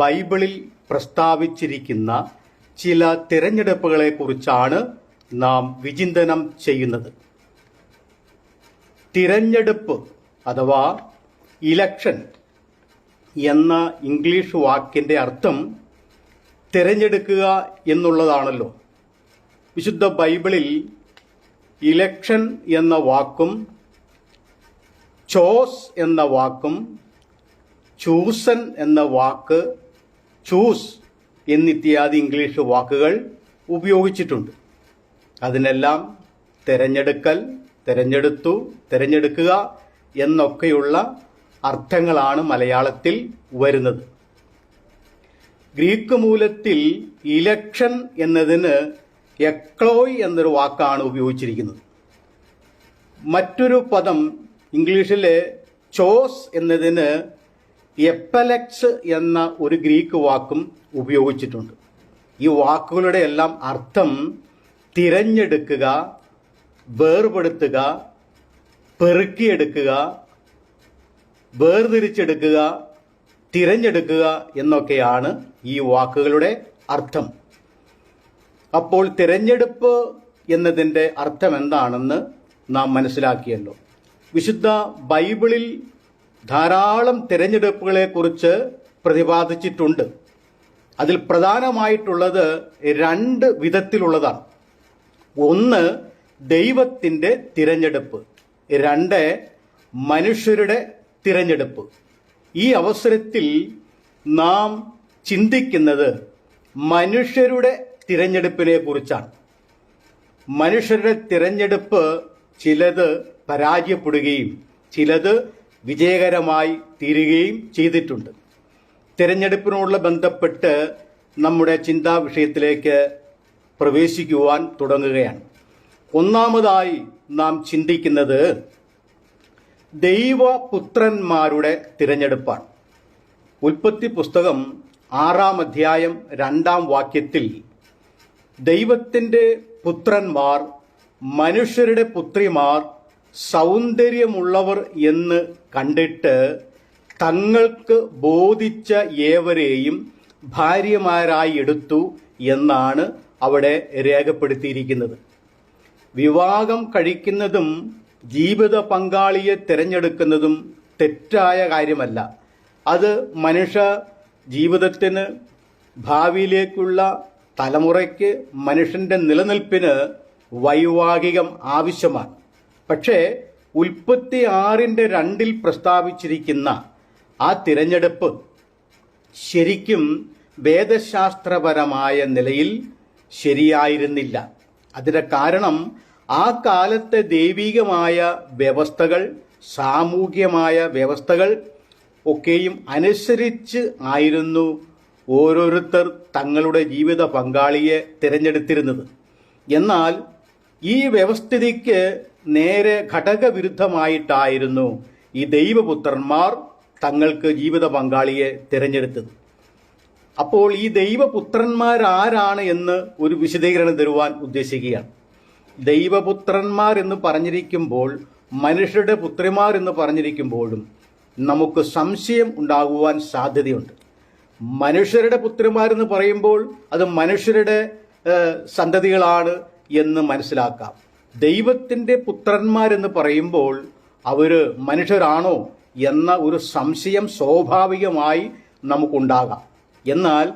ബൈബിളിൽ പ്രസ്താവിച്ചിരിക്കുന്ന ചില തിരഞ്ഞെടുപ്പുകളെക്കുറിച്ചാണ് നാം വിചിന്തനം ചെയ്യുന്നത്. തിരഞ്ഞെടുപ്പ് അഥവാ ഇലക്ഷൻ എന്ന ഇംഗ്ലീഷ് വാക്കിൻ്റെ അർത്ഥം തിരഞ്ഞെടുക്കുക എന്നുള്ളതാണല്ലോ. വിശുദ്ധ ബൈബിളിൽ ഇലക്ഷൻ എന്ന വാക്കും ചോസ് എന്ന വാക്കും ചൂസൻ എന്ന വാക്ക്, ചൂസ് എന്നിത്യാദി ഇംഗ്ലീഷ് വാക്കുകൾ ഉപയോഗിച്ചിട്ടുണ്ട്. അതിനെല്ലാം തിരഞ്ഞെടുക്കൽ, തിരഞ്ഞെടുത്തു, തിരഞ്ഞെടുക്കുക എന്നൊക്കെയുള്ള അർത്ഥങ്ങളാണ് മലയാളത്തിൽ വരുന്നത്. ഗ്രീക്ക് മൂലത്തിൽ ഇലക്ഷൻ എന്നതിന് എക്ലോയ് എന്നൊരു വാക്കാണ് ഉപയോഗിച്ചിരിക്കുന്നത്. മറ്റൊരു പദം ഇംഗ്ലീഷിലെ ചോസ് എന്നതിന് എപ്പലക്സ് എന്ന ഒരു ഗ്രീക്ക് വാക്കും ഉപയോഗിച്ചിട്ടുണ്ട്. ഈ വാക്കുകളുടെ എല്ലാം അർത്ഥം തിരഞ്ഞെടുക്കുക, വേർപെടുത്തുക, പെറുക്കിയെടുക്കുക, വേർതിരിച്ചെടുക്കുക, തിരഞ്ഞെടുക്കുക എന്നൊക്കെയാണ് ഈ വാക്കുകളുടെ അർത്ഥം. അപ്പോൾ തിരഞ്ഞെടുപ്പ് എന്നതിൻ്റെ അർത്ഥം എന്താണെന്ന് നാം മനസ്സിലാക്കിയല്ലോ. വിശുദ്ധ ബൈബിളിൽ ധാരാളം തിരഞ്ഞെടുപ്പുകളെക്കുറിച്ച് പ്രതിപാദിച്ചിട്ടുണ്ട്. അതിൽ പ്രധാനമായിട്ടുള്ളത് രണ്ട് വിധത്തിലുള്ളതാണ്. ഒന്ന് ദൈവത്തിൻ്റെ തിരഞ്ഞെടുപ്പ്, രണ്ട് മനുഷ്യരുടെ തിരഞ്ഞെടുപ്പ്. ഈ അവസരത്തിൽ നാം ചിന്തിക്കുന്നത് മനുഷ്യരുടെ തിരഞ്ഞെടുപ്പിനെ കുറിച്ചാണ്. മനുഷ്യരുടെ തിരഞ്ഞെടുപ്പ് ചിലത് പരാജയപ്പെടുകയും ചിലത് വിജയകരമായി തീരുകയും ചെയ്തിട്ടുണ്ട്. തിരഞ്ഞെടുപ്പിനോടുള്ള ബന്ധപ്പെട്ട് നമ്മുടെ ചിന്താ വിഷയത്തിലേക്ക് പ്രവേശിക്കുവാൻ തുടങ്ങുകയാണ്. ഒന്നാമതായി നാം ചിന്തിക്കുന്നത് ദൈവപുത്രന്മാരുടെ തിരഞ്ഞെടുപ്പാണ്. ഉൽപ്പത്തി പുസ്തകം 6-ാം അധ്യായം 2-ാം വാക്യത്തിൽ ദൈവത്തിൻ്റെ പുത്രന്മാർ മനുഷ്യരുടെ പുത്രിമാർ സൗന്ദര്യമുള്ളവർ എന്ന് കണ്ടിട്ട് തങ്ങൾക്ക് ബോധിച്ച ഏവരെയും ഭാര്യമാരായി എടുത്തു എന്നാണ് അവിടെ രേഖപ്പെടുത്തിയിരിക്കുന്നത്. വിവാഹം കഴിക്കുന്നതും ജീവിത പങ്കാളിയെ തിരഞ്ഞെടുക്കുന്നതും തെറ്റായ കാര്യമല്ല. അത് മനുഷ്യ ജീവിതത്തിന്, ഭാവിയിലേക്കുള്ള തലമുറയ്ക്ക്, മനുഷ്യന്റെ നിലനിൽപ്പിന് വൈവാഹികം ആവശ്യമാണ്. പക്ഷേ ഉൽപ്പത്തി 6:2 പ്രസ്താവിച്ചിരിക്കുന്ന ആ തിരഞ്ഞെടുപ്പ് ശരിക്കും വേദശാസ്ത്രപരമായ നിലയിൽ ശരിയായിരുന്നില്ല. അതിന്റെ കാരണം ആ കാലത്തെ ദൈവികമായ വ്യവസ്ഥകൾ, സാമൂഹ്യമായ വ്യവസ്ഥകൾ ഒക്കെയും അനുസരിച്ച് ആയിരുന്നു ഓരോരുത്തർ തങ്ങളുടെ ജീവിത പങ്കാളിയെ തിരഞ്ഞെടുത്തിരുന്നത്. എന്നാൽ ഈ വ്യവസ്ഥിതിക്ക് നേരെ ഘടകവിരുദ്ധമായിട്ടായിരുന്നു ഈ ദൈവപുത്രന്മാർ തങ്ങൾക്ക് ജീവിത പങ്കാളിയെ തിരഞ്ഞെടുത്തത്. അപ്പോൾ ഈ ദൈവപുത്രന്മാരാരാണ് എന്ന് ഒരു വിശദീകരണം തരുവാൻ ഉദ്ദേശിക്കുകയാണ്. ദൈവപുത്രന്മാർ എന്ന് പറഞ്ഞിരിക്കുമ്പോൾ, മനുഷ്യരുടെ പുത്രിമാർ എന്ന് പറഞ്ഞിരിക്കുമ്പോഴും നമുക്ക് സംശയം ഉണ്ടാകുവാൻ സാധ്യതയുണ്ട്. മനുഷ്യരുടെ പുത്രിമാരെന്ന് പറയുമ്പോൾ അത് മനുഷ്യരുടെ സന്തതികളാണ് എന്ന് മനസ്സിലാക്കാം. ദൈവത്തിൻ്റെ പുത്രന്മാരെന്ന് പറയുമ്പോൾ അവര് മനുഷ്യരാണോ എന്ന ഒരു സംശയം സ്വാഭാവികമായി നമുക്കുണ്ടാകാം. എന്നാൽ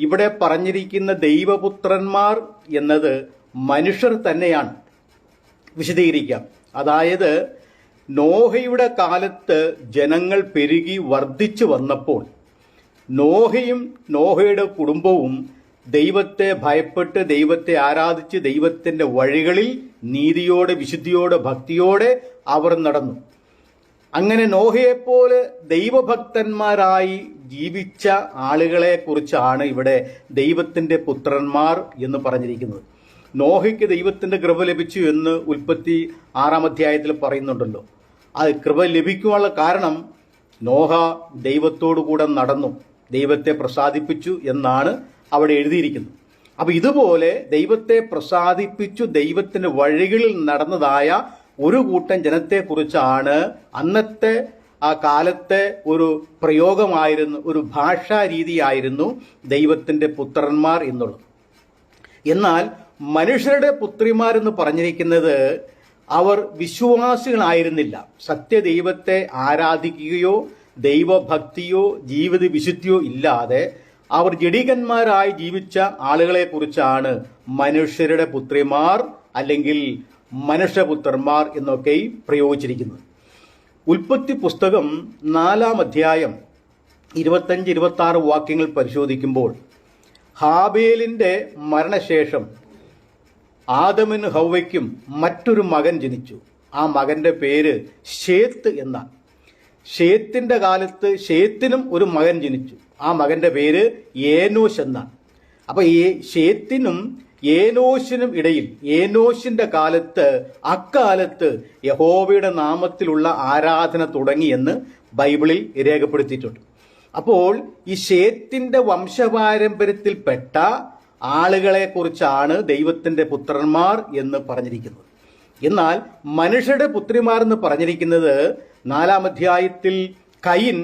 ഇവിടെ പറഞ്ഞിരിക്കുന്ന ദൈവപുത്രന്മാർ എന്നത് മനുഷ്യർ തന്നെയാണ്. വിശദീകരിക്കാം. അതായത് നോഹയുടെ കാലത്ത് ജനങ്ങൾ പെരുകി വർദ്ധിച്ചു വന്നപ്പോൾ നോഹയും നോഹയുടെ കുടുംബവും ദൈവത്തെ ഭയപ്പെട്ട്, ദൈവത്തെ ആരാധിച്ച്, ദൈവത്തിൻ്റെ വഴികളിൽ നീതിയോടെ, വിശുദ്ധിയോടെ, ഭക്തിയോടെ അവർ നടന്നു. അങ്ങനെ നോഹയെപ്പോലെ ദൈവഭക്തന്മാരായി ജീവിച്ച ആളുകളെ കുറിച്ചാണ് ഇവിടെ ദൈവത്തിൻ്റെ പുത്രന്മാർ എന്ന് പറഞ്ഞിരിക്കുന്നത്. നോഹയ്ക്ക് ദൈവത്തിൻ്റെ കൃപ ലഭിച്ചു എന്ന് ഉൽപ്പത്തി 6-ാം അധ്യായത്തിൽ പറയുന്നുണ്ടല്ലോ. ആ കൃപ ലഭിക്കുവാനുള്ള കാരണം നോഹ ദൈവത്തോടു കൂടെ നടന്നു, ദൈവത്തെ പ്രസാദിപ്പിച്ചു എന്നാണ് അവിടെ എഴുതിയിരിക്കുന്നത്. അപ്പൊ ഇതുപോലെ ദൈവത്തെ പ്രസാദിപ്പിച്ചു, ദൈവത്തിന്റെ വഴികളിൽ നടന്നതായ ഒരു കൂട്ടം ജനത്തെക്കുറിച്ചാണ് അന്നത്തെ ആ കാലത്തെ ഒരു പ്രയോഗമായിരുന്നു, ഒരു ഭാഷാ രീതിയായിരുന്നു ദൈവത്തിൻ്റെ പുത്രന്മാർ എന്നുള്ളത്. എന്നാൽ മനുഷ്യരുടെ പുത്രിമാരെന്ന് പറഞ്ഞിരിക്കുന്നത് അവർ വിശ്വാസികളായിരുന്നില്ല. സത്യദൈവത്തെ ആരാധിക്കുകയോ ദൈവഭക്തിയോ ജീവിത വിശുദ്ധിയോ ഇല്ലാതെ അവർ ജഡികന്മാരായി ജീവിച്ച ആളുകളെക്കുറിച്ചാണ് മനുഷ്യരുടെ പുത്രിമാർ അല്ലെങ്കിൽ മനുഷ്യപുത്രന്മാർ എന്നൊക്കെ പ്രയോഗിച്ചിരിക്കുന്നത്. ഉൽപ്പത്തി പുസ്തകം 4-ാം അധ്യായം 25-26 വാക്യങ്ങൾ പരിശോധിക്കുമ്പോൾ ഹാബേലിന്റെ മരണശേഷം ആദമിനും ഹവ്വയ്ക്കും മറ്റൊരു മകൻ ജനിച്ചു. ആ മകന്റെ പേര് ശേത്ത് എന്നാണ്. ശേത്തിന്റെ കാലത്ത് ശേത്തിനും ഒരു മകൻ ജനിച്ചു. ആ മകന്റെ പേര് ഏനോശ് എന്നാണ്. അപ്പൊ ഈ ശേത്തിനും ഏനോശിനും ഇടയിൽ ഏനോശിന്റെ കാലത്ത് അക്കാലത്ത് യഹോവയുടെ നാമത്തിലുള്ള ആരാധന തുടങ്ങിയെന്ന് ബൈബിളിൽ രേഖപ്പെടുത്തിയിട്ടുണ്ട്. അപ്പോൾ ഈ ശേത്തിന്റെ വംശപാരമ്പര്യത്തിൽപ്പെട്ട ആളുകളെ കുറിച്ചാണ് ദൈവത്തിന്റെ പുത്രന്മാർ എന്ന് പറഞ്ഞിരിക്കുന്നത്. എന്നാൽ മനുഷ്യരുടെ പുത്രിമാർ എന്ന് പറഞ്ഞിരിക്കുന്നത് 4-ാം അധ്യായത്തിൽ കയിൻ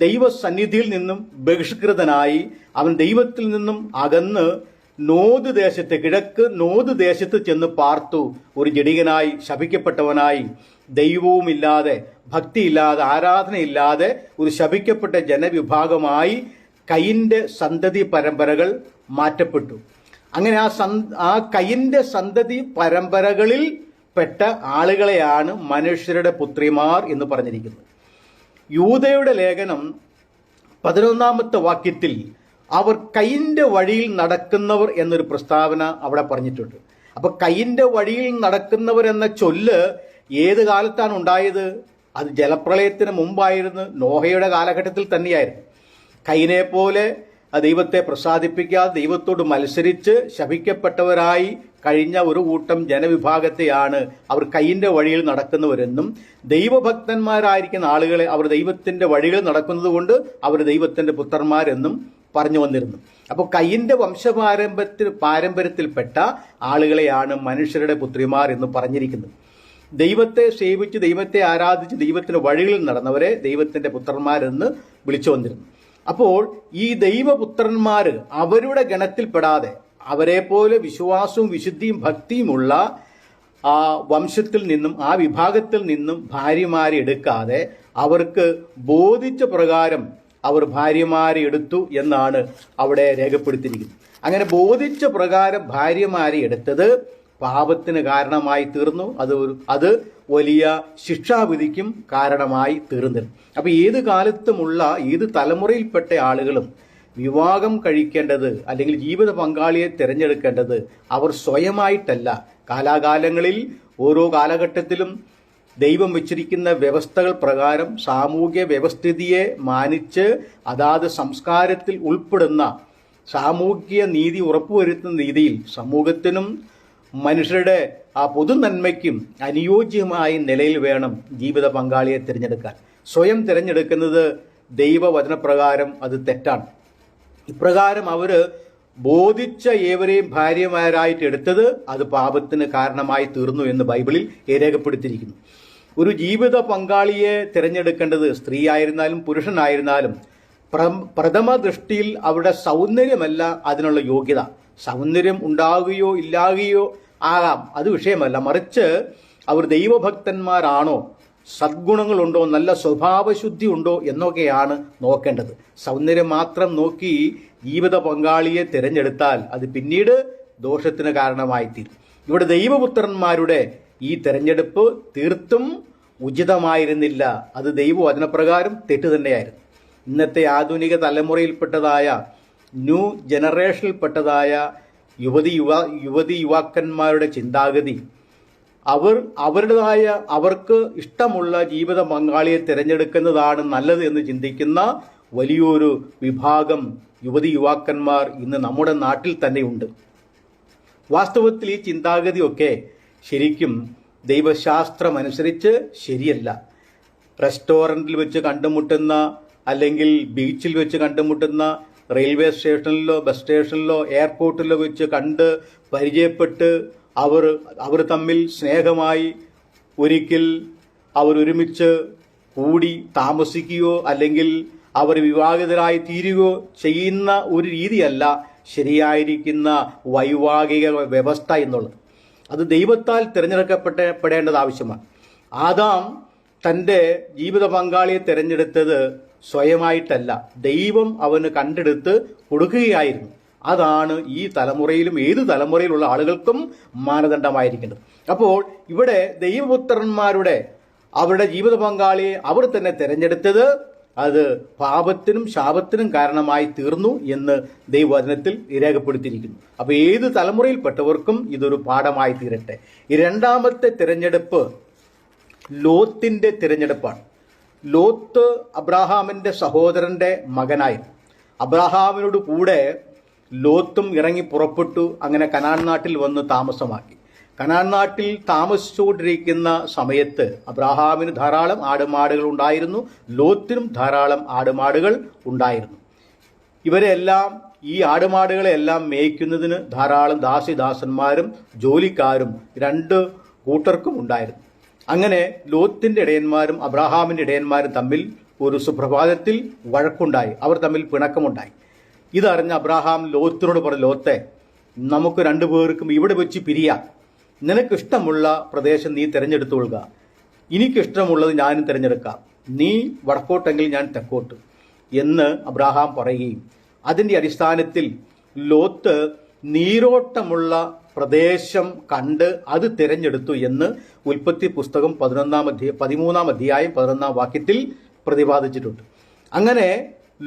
ദൈവസന്നിധിയിൽ നിന്നും ബഹിഷ്കൃതനായി അവൻ ദൈവത്തിൽ നിന്നും അകന്ന് നോദ് ദേശത്ത് കിഴക്ക് നോദ് ദേശത്ത് ചെന്ന് പാർത്തു. ഒരു ജഡികനായി ശപിക്കപ്പെട്ടവനായി ദൈവവുമില്ലാതെ ഭക്തിയില്ലാതെ ആരാധനയില്ലാതെ ഒരു ശപിക്കപ്പെട്ട ജനവിഭാഗമായി കയിന്റെ സന്തതി പരമ്പരകൾ മാറ്റപ്പെട്ടു. അങ്ങനെ ആ കയിന്റെ സന്തതി പരമ്പരകളിൽ പെട്ട ആളുകളെയാണ് മനുഷ്യരുടെ പുത്രിമാർ എന്ന് പറഞ്ഞിരിക്കുന്നത്. യൂദയുടെ ലേഖനം 11-ാമത്തെ വാക്യത്തിൽ അവർ കയിന്റെ വഴിയിൽ നടക്കുന്നവർ എന്നൊരു പ്രസ്താവന അവിടെ പറഞ്ഞിട്ടുണ്ട്. അപ്പൊ കയിന്റെ വഴിയിൽ നടക്കുന്നവർ എന്ന ചൊല്ല് ഏത് കാലത്താണ് ഉണ്ടായത്? അത് ജലപ്രളയത്തിന് മുമ്പായിരുന്നു, നോഹയുടെ കാലഘട്ടത്തിൽ തന്നെയായിരുന്നു. കയിനെ പോലെ ദൈവത്തെ പ്രസാദിപ്പിക്കാതെ ദൈവത്തോട് മത്സരിച്ച് ശപിക്കപ്പെട്ടവരായി കഴിഞ്ഞ ഒരു കൂട്ടം ജനവിഭാഗത്തെയാണ് അവർ കയിന്റെ വഴിയിൽ നടക്കുന്നവരെന്നും, ദൈവഭക്തന്മാരായിരിക്കുന്ന ആളുകളെ അവർ ദൈവത്തിന്റെ വഴികൾ നടക്കുന്നത് കൊണ്ട് അവർ ദൈവത്തിന്റെ പുത്രന്മാരെന്നും പറഞ്ഞു വന്നിരുന്നു. അപ്പോൾ കയിന്റെ പാരമ്പര്യത്തിൽപ്പെട്ട ആളുകളെയാണ് മനുഷ്യരുടെ പുത്രിമാർ എന്ന് പറഞ്ഞിരിക്കുന്നത്. ദൈവത്തെ സേവിച്ച് ദൈവത്തെ ആരാധിച്ച് ദൈവത്തിന്റെ വഴികളിൽ നടന്നവരെ ദൈവത്തിന്റെ പുത്രന്മാരെന്ന് വിളിച്ചു വന്നിരുന്നു. അപ്പോൾ ഈ ദൈവപുത്രന്മാര് അവരുടെ ഗണത്തിൽപ്പെടാതെ അവരെ പോലെ വിശ്വാസവും വിശുദ്ധിയും ഭക്തിയുമുള്ള ആ വംശത്തിൽ നിന്നും ആ വിഭാഗത്തിൽ നിന്നും ഭാര്യമാരെ എടുക്കാതെ അവർക്ക് ബോധിച്ച പ്രകാരം അവർ ഭാര്യമാരെ എടുത്തു എന്നാണ് അവിടെ രേഖപ്പെടുത്തിയിരിക്കുന്നത്. അങ്ങനെ ബോധിച്ച പ്രകാരം ഭാര്യമാരെ എടുത്തത് പാപത്തിന് കാരണമായി തീർന്നു. അത് വലിയ ശിക്ഷാവിധിക്കും കാരണമായി തീർന്നിരുന്നു. അപ്പൊ ഏത് കാലത്തുമുള്ള ഏത് തലമുറയിൽപ്പെട്ട ആളുകളും വിവാഹം കഴിക്കേണ്ടത് അല്ലെങ്കിൽ ജീവിത പങ്കാളിയെ തിരഞ്ഞെടുക്കേണ്ടത് അവർ സ്വയമായിട്ടല്ല. കാലാകാലങ്ങളിൽ ഓരോ കാലഘട്ടത്തിലും ദൈവം വെച്ചിരിക്കുന്ന വ്യവസ്ഥകൾ പ്രകാരം സാമൂഹ്യ വ്യവസ്ഥിതിയെ മാനിച്ച് അതാത് സംസ്കാരത്തിൽ ഉൾപ്പെടുന്ന സാമൂഹ്യ നീതി ഉറപ്പുവരുത്തുന്ന രീതിയിൽ സമൂഹത്തിനും മനുഷ്യരുടെ ആ പൊതു നന്മയ്ക്കും അനുയോജ്യമായ നിലയിൽ വേണം ജീവിത പങ്കാളിയെ തിരഞ്ഞെടുക്കാൻ. സ്വയം തിരഞ്ഞെടുക്കുന്നത് ദൈവവചനപ്രകാരം അത് തെറ്റാണ്. ഇപ്രകാരം അവര് ബോധിച്ച ഏവരെയും ഭാര്യമാരായിട്ട് എടുത്തത് അത് പാപത്തിന് കാരണമായി തീർന്നു എന്ന് ബൈബിളിൽ രേഖപ്പെടുത്തിയിരിക്കുന്നു. ഒരു ജീവിത പങ്കാളിയെ തിരഞ്ഞെടുക്കേണ്ടത് സ്ത്രീ ആയിരുന്നാലും പുരുഷനായിരുന്നാലും പ്രഥമ ദൃഷ്ടിയിൽ അവരുടെ സൗന്ദര്യമല്ല അതിനുള്ള യോഗ്യത. സൗന്ദര്യം ഉണ്ടാകുകയോ ഇല്ലാകുകയോ ആകാം, അത് വിഷയമല്ല. മറിച്ച് അവർ ദൈവഭക്തന്മാരാണോ, സദ്ഗുണങ്ങളുണ്ടോ, നല്ല സ്വഭാവശുദ്ധി ഉണ്ടോ എന്നൊക്കെയാണ് നോക്കേണ്ടത്. സൗന്ദര്യം മാത്രം നോക്കി ജീവിത പങ്കാളിയെ തിരഞ്ഞെടുത്താൽ അത് പിന്നീട് ദോഷത്തിന് കാരണമായി തീരും. ഇവിടെ ദൈവപുത്രന്മാരുടെ ഈ തിരഞ്ഞെടുപ്പ് തീർത്തും ഉചിതമായിരുന്നില്ല. അത് ദൈവവചനപ്രകാരം തെറ്റ് തന്നെയായിരുന്നു. ഇന്നത്തെ ആധുനിക തലമുറയിൽപ്പെട്ടതായ ന്യൂ ജനറേഷനിൽപ്പെട്ടതായ യുവാക്കന്മാരുടെ ചിന്താഗതി അവർക്ക് ഇഷ്ടമുള്ള ജീവിത പങ്കാളിയെ തിരഞ്ഞെടുക്കുന്നതാണ് നല്ലത് എന്ന് ചിന്തിക്കുന്ന വലിയൊരു വിഭാഗം യുവാക്കന്മാർ ഇന്ന് നമ്മുടെ നാട്ടിൽ തന്നെയുണ്ട്. വാസ്തവത്തിൽ ഈ ചിന്താഗതിയൊക്കെ ശരിക്കും ദൈവശാസ്ത്രമനുസരിച്ച് ശരിയല്ല. റെസ്റ്റോറൻറ്റിൽ വെച്ച് കണ്ടുമുട്ടുന്ന അല്ലെങ്കിൽ ബീച്ചിൽ വെച്ച് കണ്ടുമുട്ടുന്ന, റെയിൽവേ സ്റ്റേഷനിലോ ബസ് സ്റ്റേഷനിലോ എയർപോർട്ടിലോ വെച്ച് കണ്ട് പരിചയപ്പെട്ട് അവർ തമ്മിൽ സ്നേഹമായി ഒരിക്കൽ അവർ ഒരുമിച്ച് കൂടി താമസിക്കുകയോ അല്ലെങ്കിൽ അവർ വിവാഹിതരായി തീരുകയോ ചെയ്യുന്ന ഒരു രീതിയല്ല ശരിയായിരിക്കുന്ന വൈവാഹിക വ്യവസ്ഥ എന്നുള്ളത്. അത് ദൈവത്താൽ തിരഞ്ഞെടുക്കപ്പെടേണ്ടത് ആവശ്യമാണ്. ആദാം തൻ്റെ ജീവിത പങ്കാളിയെ തിരഞ്ഞെടുത്തത് സ്വയമായിട്ടല്ല, ദൈവം അവന് കണ്ടെടുത്ത് കൊടുക്കുകയായിരുന്നു. അതാണ് ഈ തലമുറയിലും ഏത് തലമുറയിലുള്ള ആളുകൾക്കും മാനദണ്ഡമായിരിക്കേണ്ടത്. അപ്പോൾ ഇവിടെ ദൈവപുത്രന്മാരുടെ അവരുടെ ജീവിത പങ്കാളിയെ അവർ തന്നെ തിരഞ്ഞെടുത്തത് അത് പാപത്തിനും ശാപത്തിനും കാരണമായി തീർന്നു എന്ന് ദൈവവചനത്തിൽ രേഖപ്പെടുത്തിയിരിക്കുന്നു. അപ്പോൾ ഏത് തലമുറയിൽപ്പെട്ടവർക്കും ഇതൊരു പാഠമായി തീരട്ടെ. ഈ രണ്ടാമത്തെ തിരഞ്ഞെടുപ്പ് ലോത്തിന്റെ തിരഞ്ഞെടുപ്പാണ്. ലോത്ത് അബ്രാഹാമിന്റെ സഹോദരന്റെ മകനായിരുന്നു. അബ്രാഹാമിനോട് കൂടെ ലോത്തും ഇറങ്ങി പുറപ്പെട്ടു. അങ്ങനെ കനാൻ നാട്ടിൽ വന്ന് താമസമാക്കി. കനാൻ നാട്ടിൽ താമസിച്ചുകൊണ്ടിരിക്കുന്ന സമയത്ത് അബ്രാഹാമിന് ധാരാളം ആടുമാടുകൾ ഉണ്ടായിരുന്നു, ലോത്തിനും ധാരാളം ആടുമാടുകൾ ഉണ്ടായിരുന്നു. ഇവരെല്ലാം ഈ ആടുമാടുകളെല്ലാം മേയ്ക്കുന്നതിന് ധാരാളം ദാസിദാസന്മാരും ജോലിക്കാരും രണ്ട് കൂട്ടർക്കും ഉണ്ടായിരുന്നു. അങ്ങനെ ലോത്തിന്റെ ഇടയന്മാരും അബ്രാഹാമിന്റെ ഇടയന്മാരും തമ്മിൽ ഒരു സുപ്രഭാതത്തിൽ വഴക്കുണ്ടായി. അവർ തമ്മിൽ പിണക്കമുണ്ടായി. ഇതറിഞ്ഞ അബ്രാഹാം ലോത്തിനോട് പറഞ്ഞു, ലോത്തെ, നമുക്ക് രണ്ടുപേർക്കും ഇവിടെ വെച്ച് പിരിയാം. നിനക്കിഷ്ടമുള്ള പ്രദേശം നീ തിരഞ്ഞെടുത്തുകൊള്ളുക, എനിക്കിഷ്ടമുള്ളത് ഞാനും തിരഞ്ഞെടുക്കാം. നീ വടക്കോട്ടെങ്കിൽ ഞാൻ തെക്കോട്ട് എന്ന് അബ്രാഹാം പറയുകയും അതിൻ്റെ അടിസ്ഥാനത്തിൽ ലോത്ത് നീരോട്ടമുള്ള പ്രദേശം കണ്ട് അത് തിരഞ്ഞെടുത്തു എന്ന് ഉൽപ്പത്തി പുസ്തകം 13-ാം അധ്യായം 11-ാം വാക്യത്തിൽ പ്രതിപാദിച്ചിട്ടുണ്ട്. അങ്ങനെ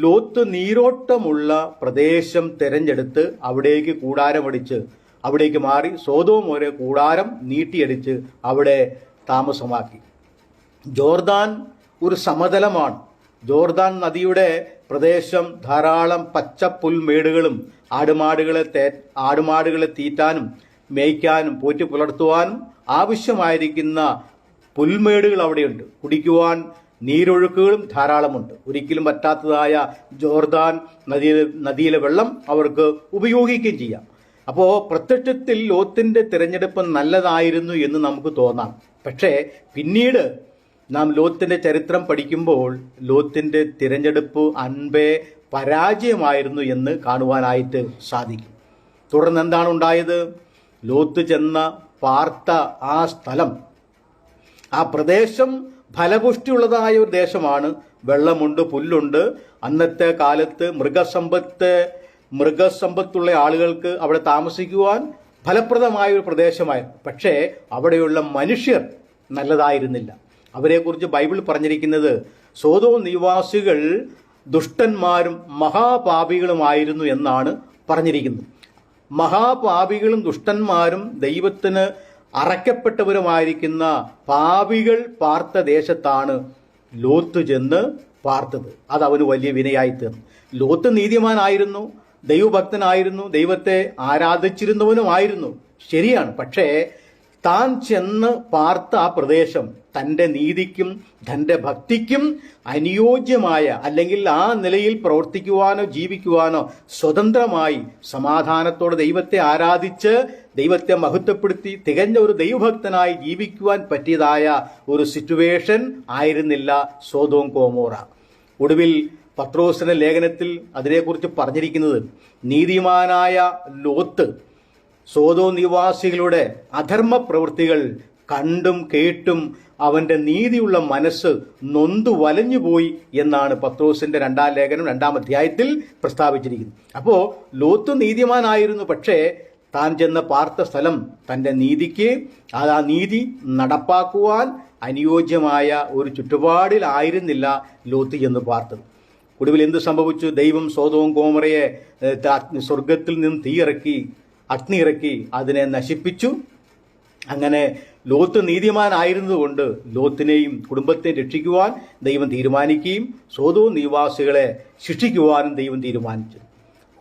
ലോത്ത് നീരോട്ടമുള്ള പ്രദേശം തിരഞ്ഞെടുത്ത് അവിടേക്ക് കൂടാരമടിച്ച് അവിടേക്ക് മാറി സോദോം വരെ കൂടാരം നീട്ടിയടിച്ച് അവിടെ താമസമാക്കി. ജോർദാൻ ഒരു സമതലമാണ്. ജോർദാൻ നദിയുടെ പ്രദേശം ധാരാളം പച്ചപ്പുൽമേടുകളും ആടുമാടുകളെ തീറ്റാനും മേയ്ക്കാനും പോറ്റി പുലർത്തുവാനും ആവശ്യമായിരിക്കുന്ന പുൽമേടുകൾ അവിടെയുണ്ട്. കുടിക്കുവാൻ നീരൊഴുക്കുകളും ധാരാളമുണ്ട്. ഒരിക്കലും പറ്റാത്തതായ ജോർദാൻ നദിയിലെ വെള്ളം അവർക്ക് ഉപയോഗിക്കുകയും ചെയ്യാം. അപ്പോൾ പ്രത്യക്ഷത്തിൽ ലോത്തിന്റെ തിരഞ്ഞെടുപ്പ് നല്ലതായിരുന്നു എന്ന് നമുക്ക് തോന്നാം. പക്ഷേ പിന്നീട് നാം ലോത്തിന്റെ ചരിത്രം പഠിക്കുമ്പോൾ ലോത്തിന്റെ തിരഞ്ഞെടുപ്പ് അൻപേ പരാജയമായിരുന്നു എന്ന് കാണുവാനായിട്ട് സാധിക്കും. തുടർന്ന് എന്താണ് ഉണ്ടായത്? ലോത്ത് ചെന്ന പാർത്ത ആ സ്ഥലം, ആ പ്രദേശം ഫലപുഷ്ടിയുള്ളതായ ഒരു ദേശമാണ്. വെള്ളമുണ്ട്, പുല്ലുണ്ട്. അന്നത്തെ കാലത്ത് മൃഗസമ്പത്തുള്ള ആളുകൾക്ക് അവിടെ താമസിക്കുവാൻ ഫലപ്രദമായ ഒരു പ്രദേശമായിരുന്നു. പക്ഷേ അവിടെയുള്ള മനുഷ്യർ നല്ലതായിരുന്നില്ല. അവരെക്കുറിച്ച് ബൈബിൾ പറഞ്ഞിരിക്കുന്നത് സോദോം നിവാസികൾ ദുഷ്ടന്മാരും മഹാപാപികളുമായിരുന്നു എന്നാണ് പറഞ്ഞിരിക്കുന്നത്. മഹാപാപികളും ദുഷ്ടന്മാരും ദൈവത്തിന് അറയ്ക്കപ്പെട്ടവരുമായിരിക്കുന്ന പാപികൾ പാർത്ത ദേശത്താണ് ലോത്ത് ചെന്ന് പാർത്തത്. അത് അവന് വലിയ വിനയായി തീർന്നു. ലോത്ത് നീതിമാനായിരുന്നു, ദൈവഭക്തനായിരുന്നു, ദൈവത്തെ ആരാധിച്ചിരുന്നവനുമായിരുന്നു. ശരിയാണ്. പക്ഷേ താൻ ചെന്ന് പാർത്ത ആ പ്രദേശം തൻ്റെ നീതിക്കും തൻ്റെ ഭക്തിക്കും അനുയോജ്യമായ അല്ലെങ്കിൽ ആ നിലയിൽ പ്രവർത്തിക്കുവാനോ ജീവിക്കുവാനോ സ്വതന്ത്രമായി സമാധാനത്തോടെ ദൈവത്തെ ആരാധിച്ച് ദൈവത്തെ മഹത്വപ്പെടുത്തി തികഞ്ഞ ഒരു ദൈവഭക്തനായി ജീവിക്കുവാൻ പറ്റിയതായ ഒരു സിറ്റുവേഷൻ ആയിരുന്നില്ല സോദോം ഗൊമോറ. ഒടുവിൽ പത്രോസിന്റെ ലേഖനത്തിൽ അതിനെക്കുറിച്ച് പറഞ്ഞിരിക്കുന്നത് നീതിമാനായ ലോത്ത് സോദോം നിവാസികളുടെ അധർമ്മ പ്രവൃത്തികൾ കണ്ടും കേട്ടും അവന്റെ നീതിയുള്ള മനസ്സ് നൊന്തു വലഞ്ഞുപോയി എന്നാണ് പത്രോസിന്റെ 2-ാം ലേഖനം 2-ാം അധ്യായത്തിൽ പ്രസ്താവിച്ചിരിക്കുന്നത്. അപ്പോൾ ലോത്ത് നീതിമാനായിരുന്നു, പക്ഷേ താൻ ചെന്ന പാർത്ത സ്ഥലം തൻ്റെ നീതിക്ക് ആ നീതി നടപ്പാക്കുവാൻ അനുയോജ്യമായ ഒരു ചുറ്റുപാടിലായിരുന്നില്ല ലോത്ത് ചെന്ന് പാർത്തത്. ഒടുവിൽ എന്ത് സംഭവിച്ചു? ദൈവം സോദോം ഗൊമോറയെ സ്വർഗത്തിൽ നിന്ന് അഗ്നി ഇറക്കി അതിനെ നശിപ്പിച്ചു. അങ്ങനെ ലോത്ത് നീതിമാനായിരുന്നതുകൊണ്ട് ലോത്തിനെയും കുടുംബത്തെയും രക്ഷിക്കുവാൻ ദൈവം തീരുമാനിക്കുകയും സോദോം നിവാസികളെ ശിക്ഷിക്കുവാനും ദൈവം തീരുമാനിച്ചു.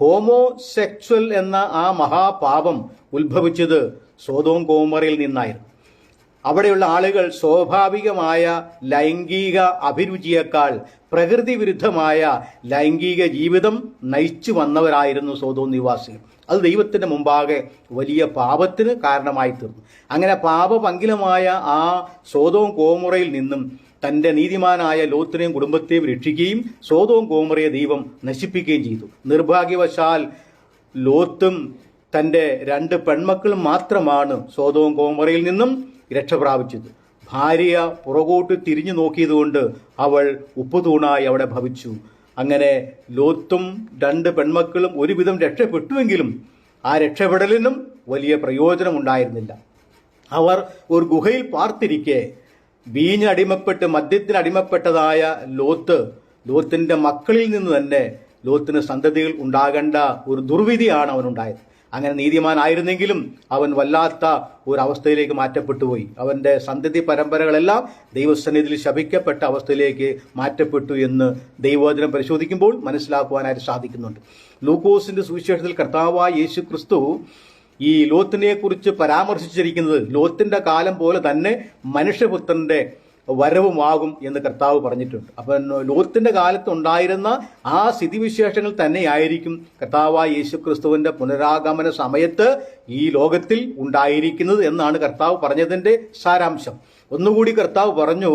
ഹോമോസെക്ച്വൽ എന്ന ആ മഹാപാപം ഉത്ഭവിച്ചത് സോദോം ഗൊമോറയിൽ നിന്നായിരുന്നു. അവിടെയുള്ള ആളുകൾ സ്വാഭാവികമായ ലൈംഗിക അഭിരുചിയേക്കാൾ പ്രകൃതി വിരുദ്ധമായ ലൈംഗിക ജീവിതം നയിച്ചു വന്നവരായിരുന്നു സോദോം നിവാസികൾ. അത് ദൈവത്തിന്റെ മുമ്പാകെ വലിയ പാപത്തിന് കാരണമായി തീർന്നു. അങ്ങനെ പാപപങ്കിലമായ ആ സോദോം ഗൊമോറയിൽ നിന്നും തൻ്റെ നീതിമാനായ ലോത്തിനെയും കുടുംബത്തെയും രക്ഷിക്കുകയും സോദോം ഗോമോറയെ ദൈവം നശിപ്പിക്കുകയും ചെയ്തു. നിർഭാഗ്യവശാൽ ലോത്തും തൻ്റെ 2 പെൺമക്കളും മാത്രമാണ് സോദോം ഗോമോറയിൽ നിന്നും രക്ഷ പ്രാപിച്ചത്. ഭാര്യ പുറകോട്ട് തിരിഞ്ഞു നോക്കിയതുകൊണ്ട് അവൾ ഉപ്പുതൂണായി അവിടെ ഭവിച്ചു. അങ്ങനെ ലോത്തും 2 പെൺമക്കളും ഒരുവിധം രക്ഷപ്പെട്ടുവെങ്കിലും ആ രക്ഷപ്പെടലിനും വലിയ പ്രയോജനമുണ്ടായിരുന്നില്ല. അവർ ഒരു ഗുഹയിൽ പാർത്തിരിക്കെ വീഞ്ഞടിമപ്പെട്ട് മദ്യത്തിനടിമപ്പെട്ടതായ ലോത്തിന്റെ മക്കളിൽ നിന്ന് തന്നെ ലോത്തിന് സന്തതികൾ ഉണ്ടാകേണ്ട ഒരു ദുർവിധിയാണ് അവനുണ്ടായത്. അങ്ങനെ നീതിമാനായിരുന്നെങ്കിലും അവൻ വല്ലാത്ത ഒരു അവസ്ഥയിലേക്ക് മാറ്റപ്പെട്ടുപോയി. അവൻ്റെ സന്തതി പരമ്പരകളെല്ലാം ദൈവസന്നിധിയിൽ ശപിക്കപ്പെട്ട അവസ്ഥയിലേക്ക് മാറ്റപ്പെട്ടു എന്ന് ദൈവവചനം പരിശോധിക്കുമ്പോൾ മനസ്സിലാക്കുവാനായിട്ട് സാധിക്കുന്നുണ്ട്. ലൂക്കോസിന്റെ സുവിശേഷത്തിൽ കർത്താവായ യേശു ക്രിസ്തു ഈ ലോത്തിനെ കുറിച്ച് പരാമർശിച്ചിരിക്കുന്നത് ലോത്തിന്റെ കാലം പോലെ തന്നെ മനുഷ്യപുത്രന്റെ വരവുമാകും എന്ന് കർത്താവ് പറഞ്ഞിട്ടുണ്ട്. അപ്പം ലോത്തിന്റെ കാലത്ത് ഉണ്ടായിരുന്ന ആ സ്ഥിതിവിശേഷങ്ങൾ തന്നെയായിരിക്കും കർത്താവായ യേശു ക്രിസ്തുവിന്റെ പുനരാഗമന സമയത്ത് ഈ ലോകത്തിൽ ഉണ്ടായിരിക്കുന്നത് എന്നാണ് കർത്താവ് പറഞ്ഞതിന്റെ സാരാംശം. ഒന്നുകൂടി കർത്താവ് പറഞ്ഞു,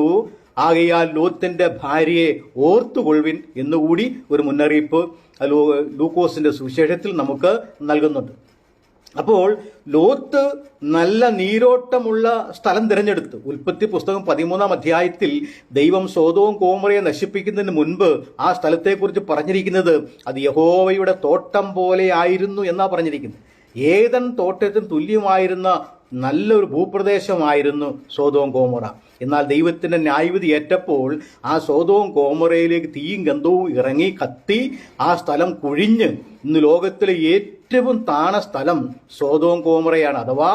ആകയാൽ ലോത്തിന്റെ ഭാര്യയെ ഓർത്തുകൊള്ളുവിൻ എന്നുകൂടി ഒരു മുന്നറിയിപ്പ് ലൂക്കോസിന്റെ സുവിശേഷത്തിൽ നമുക്ക് നൽകുന്നുണ്ട്. അപ്പോൾ ലോത്ത് നല്ല നീരോട്ടമുള്ള സ്ഥലം തിരഞ്ഞെടുത്തു. ഉൽപ്പത്തി പുസ്തകം 13-ാം അധ്യായത്തിൽ ദൈവം സോദോം ഗോമോറയെ നശിപ്പിക്കുന്നതിന് മുൻപ് ആ സ്ഥലത്തെക്കുറിച്ച് പറഞ്ഞിരിക്കുന്നത് അത് യഹോവയുടെ തോട്ടം പോലെ ആയിരുന്നു എന്നാ പറഞ്ഞിരിക്കുന്നത്. ഏദൻ തോട്ടത്തിന് തുല്യമായിരുന്ന നല്ലൊരു ഭൂപ്രദേശമായിരുന്നു സോദോം ഗോമോറ. എന്നാൽ ദൈവത്തിന്റെ ന്യായവിധി ഏറ്റപ്പോൾ ആ സോദോം ഗോമോറയിലേക്ക് തീയും ഗന്ധവും ഇറങ്ങി കത്തി ആ സ്ഥലം കുഴിഞ്ഞ് ഇന്ന് ലോകത്തിലെ ഏറ്റവും താണ സ്ഥലം സോദോം ഗോമോറയാണ്. അഥവാ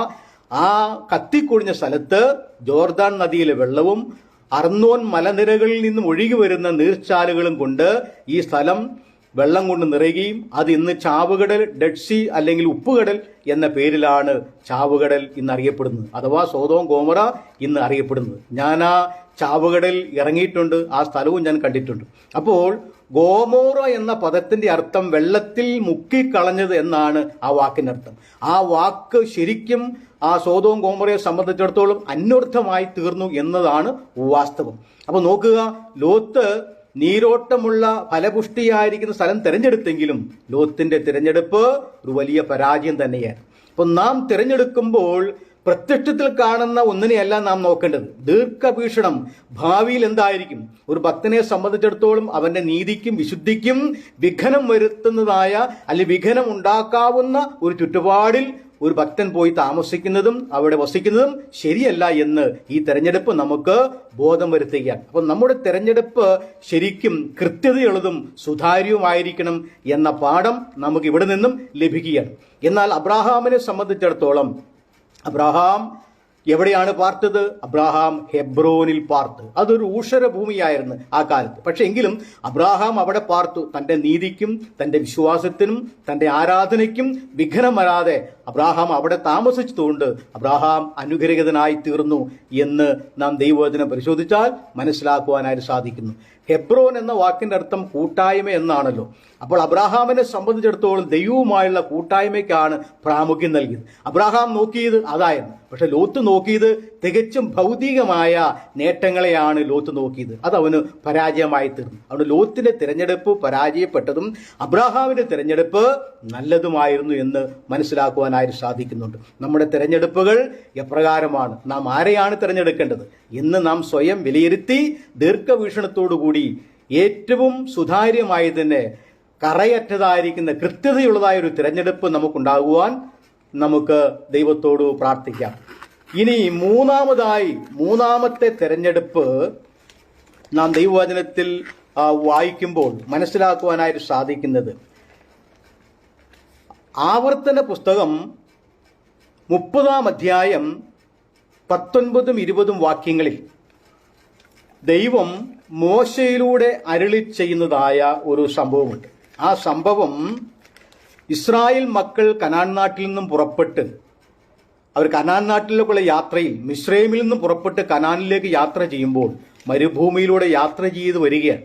ആ കത്തിക്കുഴിഞ്ഞ സ്ഥലത്ത് ജോർദാൻ നദിയിലെ വെള്ളവും അർന്നോൻ മലനിരകളിൽ നിന്നും ഒഴുകി വരുന്ന നീർച്ചാലുകളും കൊണ്ട് ഈ സ്ഥലം വെള്ളം കൊണ്ട് നിറയുകയും അത് ഇന്ന് ചാവുകടൽ, ഡെഡ് സീ അല്ലെങ്കിൽ ഉപ്പുകടൽ എന്ന പേരിലാണ് ചാവുകടൽ ഇന്ന് അറിയപ്പെടുന്നത്. അഥവാ സോദോം ഗോമോറ ഇന്ന് അറിയപ്പെടുന്നത്. ഞാൻ ആ ചാവുകടൽ ഇറങ്ങിയിട്ടുണ്ട്, ആ സ്ഥലവും ഞാൻ കണ്ടിട്ടുണ്ട്. അപ്പോൾ ഗോമോറ എന്ന പദത്തിന്റെ അർത്ഥം വെള്ളത്തിൽ മുക്കിക്കളഞ്ഞത് എന്നാണ് ആ വാക്കിന്റെ അർത്ഥം. ആ വാക്ക് ശരിക്കും ആ സോദോം ഗോമോറയെ സംബന്ധിച്ചിടത്തോളം അന്വർത്ഥമായി തീർന്നു എന്നതാണ് വാസ്തവം. അപ്പോൾ നോക്കുക, ലോത്ത് നീരോട്ടമുള്ള ഫലപുഷ്ടിയായിരിക്കുന്ന സ്ഥലം തിരഞ്ഞെടുത്തെങ്കിലും ലോത്തിന്റെ തിരഞ്ഞെടുപ്പ് ഒരു വലിയ പരാജയം തന്നെയാണ്. അപ്പൊ നാം തിരഞ്ഞെടുക്കുമ്പോൾ പ്രത്യക്ഷത്തിൽ കാണുന്ന ഒന്നിനെയല്ല നാം നോക്കേണ്ടത്. ദീർഘവീക്ഷണം ഭാവിയിൽ എന്തായിരിക്കും. ഒരു ഭക്തനെ സംബന്ധിച്ചിടത്തോളം അവന്റെ നീതിക്കും വിശുദ്ധിക്കും വിഘനം വരുത്തുന്നതായ അല്ലെങ്കിൽ വിഘനം ഉണ്ടാക്കാവുന്ന ഒരു ചുറ്റുപാടിൽ ഒരു ഭക്തൻ പോയി താമസിക്കുന്നതും അവിടെ വസിക്കുന്നതും ശരിയല്ല എന്ന് ഈ തെരഞ്ഞെടുപ്പ് നമുക്ക് ബോധം വരുത്തുകയാണ്. അപ്പം നമ്മുടെ തെരഞ്ഞെടുപ്പ് ശരിക്കും കൃത്യതയുള്ളതും സുതാര്യവുമായിരിക്കണം എന്ന പാഠം നമുക്ക് ഇവിടെ നിന്നും ലഭിക്കുകയാണ്. എന്നാൽ അബ്രാഹാമിനെ സംബന്ധിച്ചിടത്തോളം അബ്രാഹാം എവിടെയാണ് പാർത്തത്? അബ്രാഹാം ഹെബ്രോനിൽ പാർത്തു. അതൊരു ഊഷര ഭൂമിയായിരുന്നു ആ കാലത്ത്. പക്ഷെ എങ്കിലും അബ്രാഹാം അവിടെ പാർത്തു. തന്റെ നീതിക്കും തന്റെ വിശ്വാസത്തിനും തന്റെ ആരാധനയ്ക്കും വിഘ്നം വരാതെ അബ്രാഹാം അവിടെ താമസിച്ചതുകൊണ്ട് അബ്രാഹാം അനുഗ്രഹീതനായി തീർന്നു എന്ന് നാം ദൈവവചനം പരിശോധിച്ചാൽ മനസ്സിലാക്കുവാനായിട്ട് സാധിക്കുന്നു. ഹെബ്രോൻ എന്ന വാക്കിന്റെ അർത്ഥം കൂട്ടായ്മ എന്നാണല്ലോ. അപ്പോൾ അബ്രാഹാമിനെ സംബന്ധിച്ചിടത്തോളം ദൈവവുമായുള്ള കൂട്ടായ്മയ്ക്കാണ് പ്രാമുഖ്യം നൽകിയത്. അബ്രാഹാം നോക്കിയത് അതായിരുന്നു. പക്ഷെ ലോത്ത് നോക്കിയത് തികച്ചും ഭൗതികമായ നേട്ടങ്ങളെയാണ് ലോത്ത് നോക്കിയത്. അത് അവന് പരാജയമായി തീർന്നു. അതുകൊണ്ട് ലോത്തിന്റെ തിരഞ്ഞെടുപ്പ് പരാജയപ്പെട്ടതും അബ്രാഹാമിന്റെ തിരഞ്ഞെടുപ്പ് നല്ലതുമായിരുന്നു എന്ന് മനസ്സിലാക്കുവാനായിട്ട് സാധിക്കുന്നുണ്ട്. നമ്മുടെ തിരഞ്ഞെടുപ്പുകൾ എപ്രകാരമാണ്, നാം ആരെയാണ് തിരഞ്ഞെടുക്കേണ്ടത് എന്ന് നാം സ്വയം വിലയിരുത്തി ദീർഘവീക്ഷണത്തോടുകൂടി ഏറ്റവും സുതാര്യമായി തന്നെ കറയറ്റതായിരിക്കുന്ന കൃത്യതയുള്ളതായ ഒരു തിരഞ്ഞെടുപ്പ് നമുക്കുണ്ടാകുവാൻ നമുക്ക് ദൈവത്തോട് പ്രാർത്ഥിക്കാം. ഇനി മൂന്നാമത്തെ തിരഞ്ഞെടുപ്പ് നാം ദൈവവചനത്തിൽ വായിക്കുമ്പോൾ മനസ്സിലാക്കുവാനായിട്ട് സാധിക്കുന്നത്, ആവർത്തന പുസ്തകം 30-ാം അധ്യായം 19-20 വാക്യങ്ങളിൽ ദൈവം മോശയിലൂടെ അരുളി ചെയ്യുന്നതായ ഒരു സംഭവമുണ്ട്. ആ സംഭവം ഇസ്രായേൽ മക്കൾ കനാൻ നാട്ടിൽ നിന്നും പുറപ്പെട്ട് അവർ കനാൻ നാട്ടിലേക്കുള്ള യാത്രയിൽ മിസ്രൈമിൽ നിന്നും പുറപ്പെട്ട് കനാനിലേക്ക് യാത്ര ചെയ്യുമ്പോൾ മരുഭൂമിയിലൂടെ യാത്ര ചെയ്ത് വരികയാണ്.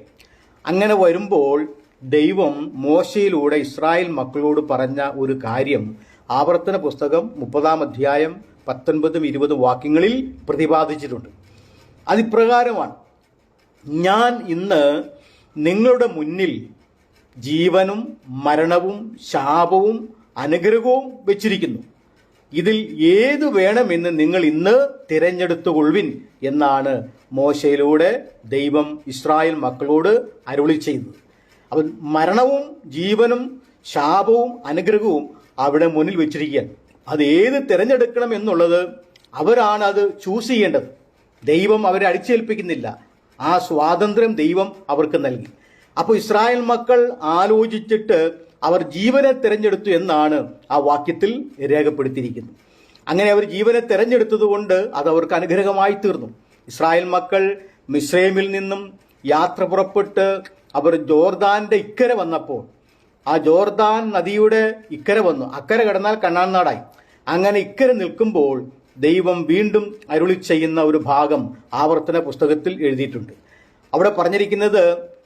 അങ്ങനെ വരുമ്പോൾ ദൈവം മോശയിലൂടെ ഇസ്രായേൽ മക്കളോട് പറഞ്ഞ ഒരു കാര്യം ആവർത്തന പുസ്തകം 30-ാം അധ്യായം 19-20 വാക്യങ്ങളിൽ പ്രതിപാദിച്ചിട്ടുണ്ട്. അതിപ്രകാരമാണ്, ഞാൻ ഇന്ന് നിങ്ങളുടെ മുന്നിൽ ജീവനും മരണവും ശാപവും അനുഗ്രഹവും വെച്ചിരിക്കുന്നു. ഇതിൽ ഏതു വേണമെന്ന് നിങ്ങൾ ഇന്ന് തിരഞ്ഞെടുത്തുകൊള്ളുവിൻ എന്നാണ് മോശയിലൂടെ ദൈവം ഇസ്രായേൽ മക്കളോട് അരുളി ചെയ്തത്. അവൻ മരണവും ജീവനും ശാപവും അനുഗ്രഹവും അവിടെ മുന്നിൽ വെച്ചിരിക്കുകയാണ്. അത് ഏത് തിരഞ്ഞെടുക്കണം എന്നുള്ളത് അവരാണ് അത് ചൂസ് ചെയ്യേണ്ടത്. ദൈവം അവരെ അടിച്ചേൽപ്പിക്കുന്നില്ല. ആ സ്വാതന്ത്ര്യം ദൈവം അവർക്ക് നൽകി. അപ്പോൾ ഇസ്രായേൽ മക്കൾ ആലോചിച്ചിട്ട് അവർ ജീവനെ തിരഞ്ഞെടുത്തു എന്നാണ് ആ വാക്യത്തിൽ രേഖപ്പെടുത്തിയിരിക്കുന്നത്. അങ്ങനെ അവർ ജീവനെ തിരഞ്ഞെടുത്തത് കൊണ്ട് അത് അവർക്ക് അനുഗ്രഹമായി തീർന്നു. ഇസ്രായേൽ മക്കൾ മിസ്രൈമിൽ നിന്നും യാത്ര പുറപ്പെട്ട് അവർ ജോർദാന്റെ ഇക്കരെ വന്നപ്പോൾ, ആ ജോർദാൻ നദിയുടെ ഇക്കരെ വന്നു. അക്കരെ കടന്നാൽ കനാൻ നാടായി. അങ്ങനെ ഇക്കരെ നിൽക്കുമ്പോൾ ദൈവം വീണ്ടും അരുളി ചെയ്യുന്ന ഒരു ഭാഗം ആവർത്തന പുസ്തകത്തിൽ എഴുതിയിട്ടുണ്ട്. അവിടെ പറഞ്ഞിരിക്കുന്നത്,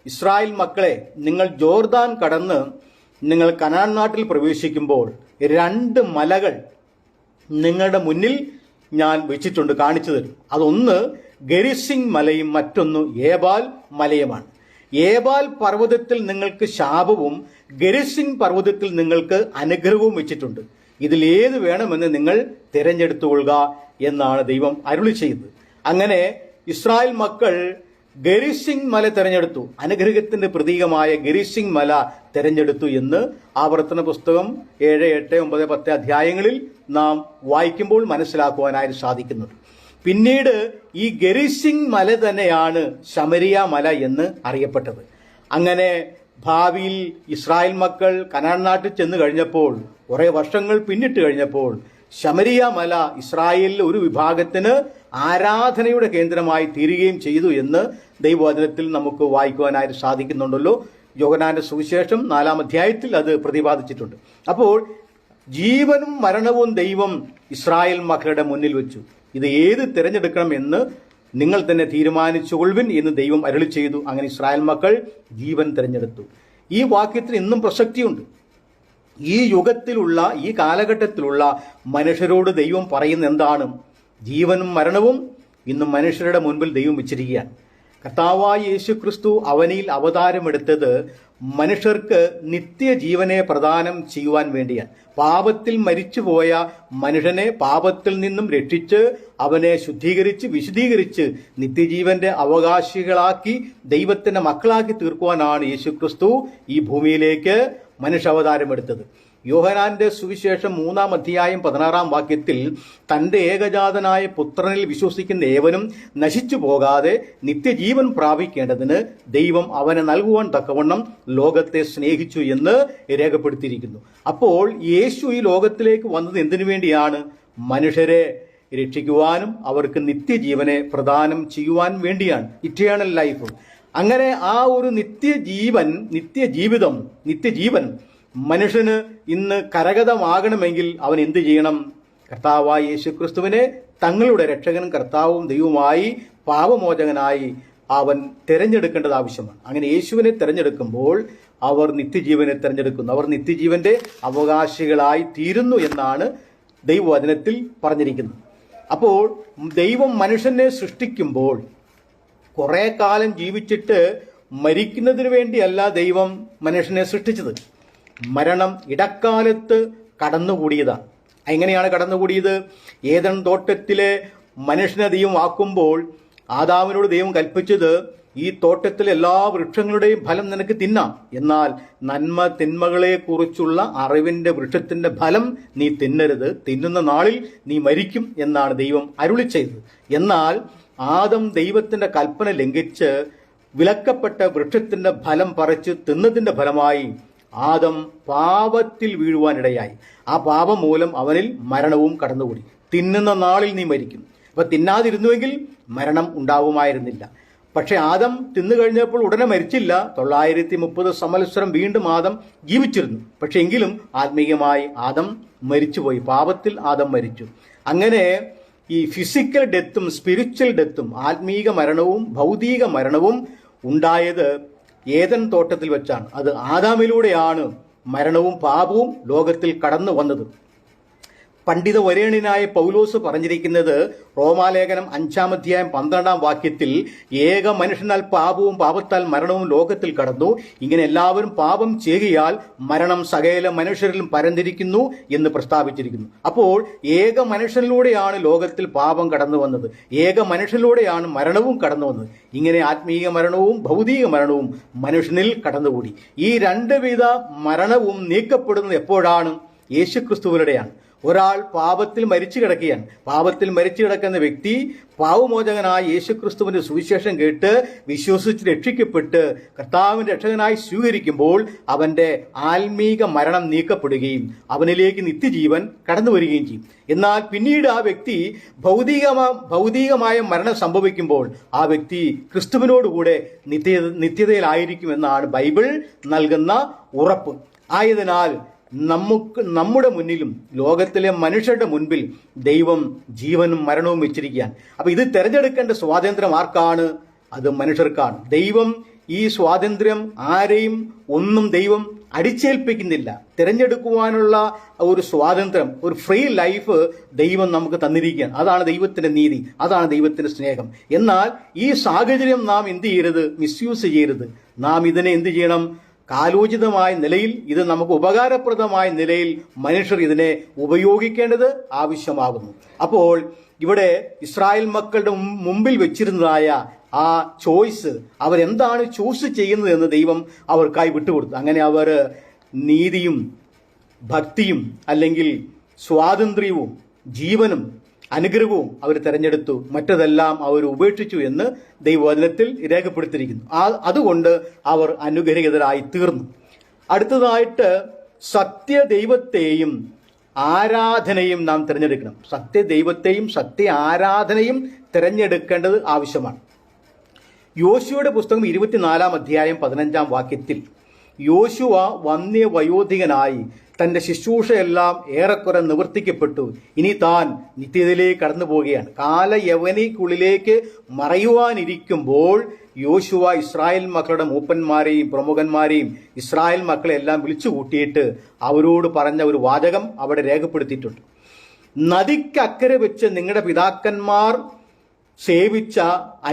ഇസ്രായേൽ മക്കളെ, നിങ്ങൾ ജോർദാൻ കടന്ന് നിങ്ങൾ കനാൻ നാട്ടിൽ പ്രവേശിക്കുമ്പോൾ 2 മലകൾ നിങ്ങളുടെ മുന്നിൽ ഞാൻ വെച്ചിട്ടുണ്ട്, കാണിച്ചു തരും. അതൊന്ന് ഗെരിസിംഗ് മലയും മറ്റൊന്ന് ഏബാൽ മലയുമാണ്. ഏബാൽ പർവ്വതത്തിൽ നിങ്ങൾക്ക് ശാപവും ഗെരിസിംഗ് പർവ്വതത്തിൽ നിങ്ങൾക്ക് അനുഗ്രഹവും വെച്ചിട്ടുണ്ട്. ഇതിൽ ഏത് വേണമെന്ന് നിങ്ങൾ തിരഞ്ഞെടുത്തുകൊള്ളുക എന്നാണ് ദൈവം അരുളി ചെയ്തത്. അങ്ങനെ ഇസ്രായേൽ മക്കൾ ഗെരിസിംഗ് മല തിരഞ്ഞെടുത്തു. അനുഗ്രഹത്തിന്റെ പ്രതീകമായ ഗെരിസിംഗ് മല തിരഞ്ഞെടുത്തു എന്ന് ആവർത്തന പുസ്തകം 7, 8, 9, 10 അധ്യായങ്ങളിൽ നാം വായിക്കുമ്പോൾ മനസ്സിലാക്കുവാനായി സാധിക്കുന്നുണ്ട്. പിന്നീട് ഈ ഗെരിസിംഗ് മല തന്നെയാണ് ശമരിയ മല എന്ന് അറിയപ്പെട്ടത്. അങ്ങനെ ഭാവിയിൽ ഇസ്രായേൽ മക്കൾ കനാൻ നാട്ടിൽ ചെന്ന് കഴിഞ്ഞപ്പോൾ, കുറെ വർഷങ്ങൾ പിന്നിട്ട് കഴിഞ്ഞപ്പോൾ, ശമരിയ മല ഇസ്രായേലിലെ ഒരു വിഭാഗത്തിന് ആരാധനയുടെ കേന്ദ്രമായി തീരുകയും ചെയ്തു എന്ന് ദൈവവചനത്തിൽ നമുക്ക് വായിക്കുവാനായിട്ട് സാധിക്കുന്നുണ്ടല്ലോ. യോഹന്നാന്റെ സുവിശേഷം 4-ാം അധ്യായത്തിൽ അത് പ്രതിപാദിച്ചിട്ടുണ്ട്. അപ്പോൾ ജീവനും മരണവും ദൈവം ഇസ്രായേൽ മക്കളുടെ മുന്നിൽ വെച്ചു. ഇത് ഏത് തിരഞ്ഞെടുക്കണം എന്ന് നിങ്ങൾ തന്നെ തീരുമാനിച്ചുകൊള്ളുവിൻ എന്ന് ദൈവം അരുളി ചെയ്തു. അങ്ങനെ ഇസ്രായേൽ മക്കൾ ജീവൻ തിരഞ്ഞെടുത്തു. ഈ വാക്യത്തിന് ഇന്നും പ്രസക്തിയുണ്ട്. ഈ യുഗത്തിലുള്ള, ഈ കാലഘട്ടത്തിലുള്ള മനുഷ്യരോട് ദൈവം പറയുന്ന എന്താണ്? ജീവനും മരണവും ഇന്നും മനുഷ്യരുടെ മുൻപിൽ ദൈവം വെച്ചിരിക്കുകയാണ്. കർത്താവായ യേശു ക്രിസ്തു അവനിൽ അവതാരമെടുത്തത് മനുഷ്യർക്ക് നിത്യജീവനെ പ്രദാനം ചെയ്യുവാൻ വേണ്ടിയാണ്. പാപത്തിൽ മരിച്ചുപോയ മനുഷ്യനെ പാപത്തിൽ നിന്നും രക്ഷിച്ച് അവനെ ശുദ്ധീകരിച്ച് വിശുദ്ധീകരിച്ച് നിത്യജീവന്റെ അവകാശികളാക്കി ദൈവത്തിന്റെ മക്കളാക്കി തീർക്കുവാനാണ് യേശു ക്രിസ്തു ഈ ഭൂമിയിലേക്ക് മനുഷ്യാവതാരമെടുത്തത്. യോഹന്നാന്റെ സുവിശേഷം 3-ാം അധ്യായം 16-ാം വാക്യത്തിൽ, തന്റെ ഏകജാതനായ പുത്രനിൽ വിശ്വസിക്കുന്ന ഏവനും നശിച്ചു പോകാതെ നിത്യജീവൻ പ്രാപിക്കേണ്ടതിന് ദൈവം അവനെ നൽകുവാൻ തക്കവണ്ണം ലോകത്തെ സ്നേഹിച്ചു എന്ന് രേഖപ്പെടുത്തിയിരിക്കുന്നു. അപ്പോൾ യേശു ഈ ലോകത്തിലേക്ക് വന്നത് എന്തിനു വേണ്ടിയാണ്? മനുഷ്യരെ രക്ഷിക്കുവാനും അവർക്ക് നിത്യജീവനെ പ്രദാനം ചെയ്യുവാൻ വേണ്ടിയാണ്. Eternal life. അങ്ങനെ ആ ഒരു നിത്യജീവൻ മനുഷ്യന് ഇന്ന് കരഗതമാകണമെങ്കിൽ അവൻ എന്ത് ചെയ്യണം? കർത്താവായ യേശു ക്രിസ്തുവിനെ തങ്ങളുടെ രക്ഷകനും കർത്താവും ദൈവവുമായി പാപമോചകനായി അവൻ തിരഞ്ഞെടുക്കേണ്ടത് ആവശ്യമാണ്. അങ്ങനെ യേശുവിനെ തിരഞ്ഞെടുക്കുമ്പോൾ അവർ നിത്യജീവനെ തിരഞ്ഞെടുക്കുന്നു. അവർ നിത്യജീവന്റെ അവകാശികളായി തീരുന്നു എന്നാണ് ദൈവവചനത്തിൽ പറഞ്ഞിരിക്കുന്നത്. അപ്പോൾ ദൈവം മനുഷ്യനെ സൃഷ്ടിക്കുമ്പോൾ കുറെ കാലം ജീവിച്ചിട്ട് മരിക്കുന്നതിന് വേണ്ടിയല്ല ദൈവം മനുഷ്യനെ സൃഷ്ടിച്ചത്. മരണം ഇടക്കാലത്ത് കടന്നുകൂടിയതാണ്. എങ്ങനെയാണ് കടന്നുകൂടിയത്? ഏദൻ തോട്ടത്തിലെ മനുഷ്യനെ ദൈവം ആക്കുമ്പോൾ ആദാമിനോട് ദൈവം കൽപ്പിച്ചത്, ഈ തോട്ടത്തിലെ എല്ലാ വൃക്ഷങ്ങളുടെയും ഫലം നിനക്ക് തിന്നാം, എന്നാൽ നന്മ തിന്മകളെ കുറിച്ചുള്ള അറിവിന്റെ വൃക്ഷത്തിന്റെ ഫലം നീ തിന്നരുത്, തിന്നുന്ന നാളിൽ നീ മരിക്കും എന്നാണ് ദൈവം അരുളി ചെയ്തത്. എന്നാൽ ആദം ദൈവത്തിന്റെ കൽപ്പന ലംഘിച്ച് വിലക്കപ്പെട്ട വൃക്ഷത്തിന്റെ ഫലം പറിച്ച് തിന്നതിന്റെ ഫലമായി ആദം പാപത്തിൽ വീഴുവാനിടയായി. ആ പാപം മൂലം അവനിൽ മരണവും കടന്നുകൂടി. തിന്നുന്ന നാളിൽ നീ മരിക്കും. അപ്പൊ തിന്നാതിരുന്നുവെങ്കിൽ മരണം ഉണ്ടാവുമായിരുന്നില്ല. പക്ഷെ ആദം തിന്നു കഴിഞ്ഞപ്പോൾ ഉടനെ മരിച്ചില്ല. 930 സംവത്സരം വീണ്ടും ആദം ജീവിച്ചിരുന്നു. പക്ഷെ എങ്കിലും ആത്മീയമായി ആദം മരിച്ചുപോയി. പാപത്തിൽ ആദം മരിച്ചു. അങ്ങനെ ഈ ഫിസിക്കൽ ഡെത്തും സ്പിരിച്വൽ ഡെത്തും, ആത്മീക മരണവും ഭൗതിക മരണവും ഉണ്ടായത് ഏദൻ തോട്ടത്തിൽ വെച്ചാണ്. അത് ആദാമിലൂടെയാണ് മരണവും പാപവും ലോകത്തിൽ കടന്നു വന്നത്. പണ്ഡിത വരേണ്യനായ പൗലോസ് പറഞ്ഞിരിക്കുന്നത് റോമാലേഖനം 5-ാം അധ്യായം 12-ാം വാക്യത്തിൽ, ഏക മനുഷ്യനാൽ പാപവും പാപത്താൽ മരണവും ലോകത്തിൽ കടന്നു, ഇങ്ങനെ എല്ലാവരും പാപം ചെയ്യുകയാൽ മരണം സകല മനുഷ്യരിലും പരന്നിരിക്കുന്നു എന്ന് പ്രസ്താവിച്ചിരിക്കുന്നു. അപ്പോൾ ഏക മനുഷ്യനിലൂടെയാണ് ലോകത്തിൽ പാപം കടന്നു വന്നത്, ഏക മനുഷ്യനിലൂടെയാണ് മരണവും കടന്നു വന്നത്. ഇങ്ങനെ ആത്മീയ മരണവും ഭൗതിക മരണവും മനുഷ്യനിൽ കടന്നുകൂടി. ഈ രണ്ട് വിധ മരണവും നീക്കപ്പെടുന്നത് എപ്പോഴാണ്? യേശുക്രിസ്തുവിലൂടെയാണ്. ഒരാൾ പാപത്തിൽ മരിച്ചു കിടക്കുകയാണ്. പാപത്തിൽ മരിച്ചു കിടക്കുന്ന വ്യക്തി പാവമോചകനായ യേശുക്രിസ്തുവിന്റെ സുവിശേഷം കേട്ട് വിശ്വസിച്ച് രക്ഷിക്കപ്പെട്ട് കർത്താവിന്റെ രക്ഷകനായി സ്വീകരിക്കുമ്പോൾ അവന്റെ ആത്മീക മരണം നീക്കപ്പെടുകയും അവനിലേക്ക് നിത്യജീവൻ കടന്നു വരികയും ചെയ്യും. എന്നാൽ പിന്നീട് ആ വ്യക്തി ഭൗതികമായ മരണം സംഭവിക്കുമ്പോൾ ആ വ്യക്തി ക്രിസ്തുവിനോടുകൂടെ നിത്യതയിലായിരിക്കുമെന്നാണ് ബൈബിൾ നൽകുന്ന ഉറപ്പ്. ആയതിനാൽ നമ്മുടെ മുന്നിലും ലോകത്തിലെ മനുഷ്യരുടെ മുൻപിൽ ദൈവം ജീവനും മരണവും വെച്ചിരിക്കുകയാണ്. അപ്പൊ ഇത് തിരഞ്ഞെടുക്കേണ്ട സ്വാതന്ത്ര്യം ആർക്കാണ്? അത് മനുഷ്യർക്കാണ്. ദൈവം ഈ സ്വാതന്ത്ര്യം ആരെയും ഒന്നും ദൈവം അടിച്ചേൽപ്പിക്കുന്നില്ല. തിരഞ്ഞെടുക്കുവാനുള്ള ഒരു സ്വാതന്ത്ര്യം, ഒരു ഫ്രീ ലൈഫ് ദൈവം നമുക്ക് തന്നിരിക്കുകയാണ്. അതാണ് ദൈവത്തിന്റെ നീതി, അതാണ് ദൈവത്തിന്റെ സ്നേഹം. എന്നാൽ ഈ സാഹചര്യം നാം എന്ത് ചെയ്യരുത്? മിസ്യൂസ് ചെയ്യരുത്. നാം ഇതിനെ എന്ത് ചെയ്യണം? കാലോചിതമായ നിലയിൽ, ഇത് നമുക്ക് ഉപകാരപ്രദമായ നിലയിൽ മനുഷ്യർ ഇതിനെ ഉപയോഗിക്കേണ്ടത് ആവശ്യമാകുന്നു. അപ്പോൾ ഇവിടെ ഇസ്രായേൽ മക്കളുടെ മുമ്പിൽ വെച്ചിരുന്നതായ ആ ചോയ്സ്, അവരെന്താണ് ചൂസ് ചെയ്യുന്നത് എന്ന് ദൈവം അവർക്കായി വിട്ടുകൊടുത്തു. അങ്ങനെ അവർ നീതിയും ഭക്തിയും അല്ലെങ്കിൽ സ്വാതന്ത്ര്യവും ജീവനും അനുഗ്രഹവും അവർ തെരഞ്ഞെടുത്തു, മറ്റതെല്ലാം അവർ ഉപേക്ഷിച്ചു എന്ന് ദൈവവചനത്തിൽ രേഖപ്പെടുത്തിയിരിക്കുന്നു. അതുകൊണ്ട് അവർ അനുഗ്രഹീതരായി തീർന്നു. അടുത്തതായിട്ട് സത്യദൈവത്തെയും ആരാധനയും നാം തിരഞ്ഞെടുക്കണം. സത്യദൈവത്തെയും സത്യ ആരാധനയും തിരഞ്ഞെടുക്കേണ്ടത് ആവശ്യമാണ്. യോശുവയുടെ പുസ്തകം 24-ാം അധ്യായം 15-ാം വാക്യത്തിൽ, യോശുവ വന്യവയോധികനായി തന്റെ ശുശ്രൂഷയെല്ലാം ഏറെക്കുറെ നിവർത്തിക്കപ്പെട്ടു, ഇനി താൻ നിത്യതയിലേക്ക് കടന്നു പോവുകയാണ്. കാലയവനിക്കുള്ളിലേക്ക് മറയുവാനിരിക്കുമ്പോൾ യോശുവ ഇസ്രായേൽ മക്കളുടെ മൂപ്പന്മാരെയും പ്രമുഖന്മാരെയും ഇസ്രായേൽ മക്കളെ എല്ലാം വിളിച്ചു കൂട്ടിയിട്ട് അവരോട് പറഞ്ഞ ഒരു വാചകം അവിടെ രേഖപ്പെടുത്തിയിട്ടുണ്ട്. നദിക്കക്കരെ വെച്ച് നിങ്ങളുടെ പിതാക്കന്മാർ സേവിച്ച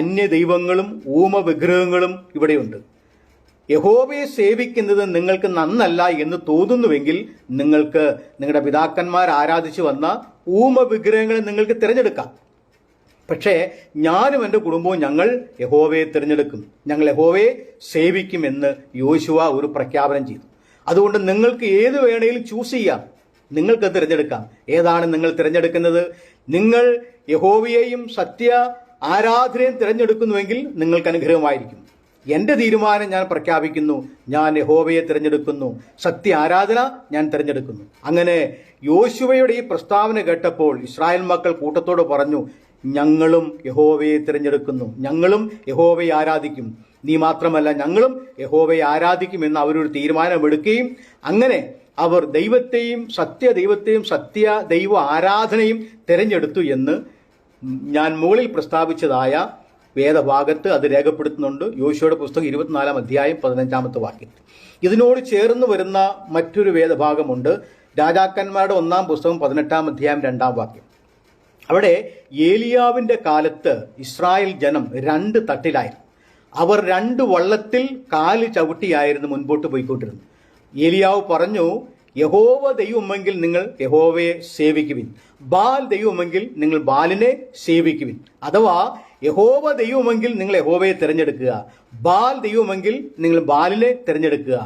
അന്യദൈവങ്ങളും ഊമവിഗ്രഹങ്ങളും ഇവിടെയുണ്ട്. യഹോവയെ സേവിക്കുന്നത് നിങ്ങൾക്ക് നന്നല്ല എന്ന് തോന്നുന്നുവെങ്കിൽ നിങ്ങൾക്ക് നിങ്ങളുടെ പിതാക്കന്മാർ ആരാധിച്ചു വന്ന ഊമവിഗ്രഹങ്ങളെ നിങ്ങൾക്ക് തിരഞ്ഞെടുക്കാം. പക്ഷേ ഞാനും എൻ്റെ കുടുംബവും ഞങ്ങൾ യഹോവയെ തിരഞ്ഞെടുക്കും, ഞങ്ങൾ യഹോവയെ സേവിക്കും എന്ന് യോശുവ ഒരു പ്രഖ്യാപനം ചെയ്തു. അതുകൊണ്ട് നിങ്ങൾക്ക് ഏത് വേണേലും ചൂസ് ചെയ്യാം, നിങ്ങൾക്ക് തിരഞ്ഞെടുക്കാം. ഏതാണ് നിങ്ങൾ തിരഞ്ഞെടുക്കുന്നത്? നിങ്ങൾ യഹോവയെയും സത്യ ആരാധനയും തിരഞ്ഞെടുക്കുന്നുവെങ്കിൽ നിങ്ങൾക്ക് അനുഗ്രഹമായിരിക്കും. എന്റെ തീരുമാനം ഞാൻ പ്രഖ്യാപിക്കുന്നു, ഞാൻ യഹോവയെ തിരഞ്ഞെടുക്കുന്നു, സത്യ ആരാധന ഞാൻ തിരഞ്ഞെടുക്കുന്നു. അങ്ങനെ യോശുവയുടെ ഈ പ്രസ്താവന കേട്ടപ്പോൾ ഇസ്രായേൽ മക്കൾ കൂട്ടത്തോട് പറഞ്ഞു, ഞങ്ങളും യഹോവയെ തിരഞ്ഞെടുക്കുന്നു, ഞങ്ങളും യഹോവയെ ആരാധിക്കും. നീ മാത്രമല്ല, ഞങ്ങളും യഹോവയെ ആരാധിക്കും എന്ന് അവരൊരു തീരുമാനമെടുക്കുകയും അങ്ങനെ അവർ ദൈവത്തെയും സത്യദൈവത്തെയും സത്യ ദൈവ ആരാധനയും തിരഞ്ഞെടുത്തു എന്ന് ഞാൻ മുകളിൽ പ്രസ്താവിച്ചതായ വേദഭാഗത്ത് അത് രേഖപ്പെടുത്തുന്നുണ്ട്. യോശുവയുടെ പുസ്തകം 24-ാം അധ്യായം 15-ാമത്തെ വാക്യം. ഇതിനോട് ചേർന്ന് വരുന്ന മറ്റൊരു വേദഭാഗമുണ്ട്. രാജാക്കന്മാരുടെ 1-ാം പുസ്തകം 18-ാം അധ്യായം 2-ാം വാക്യം. അവിടെ ഏലിയാവിന്റെ കാലത്ത് ഇസ്രായേൽ ജനം 2 തട്ടിലായിരുന്നു. അവർ 2 വള്ളത്തിൽ കാല് ചവിട്ടിയായിരുന്നു മുൻപോട്ട് പോയിക്കൊണ്ടിരുന്നത്. ഏലിയാവ് പറഞ്ഞു, യഹോവ ദൈവമെങ്കിൽ നിങ്ങൾ യഹോവയെ സേവിക്കുവിൻ, ബാൽ ദൈവമെങ്കിൽ നിങ്ങൾ ബാലിനെ സേവിക്കുവിൻ. അഥവാ യഹോവ ദൈവമെങ്കിൽ നിങ്ങൾ യഹോവയെ തിരഞ്ഞെടുക്കുക, ബാൽ ദൈവമെങ്കിൽ നിങ്ങൾ ബാലിനെ തിരഞ്ഞെടുക്കുക.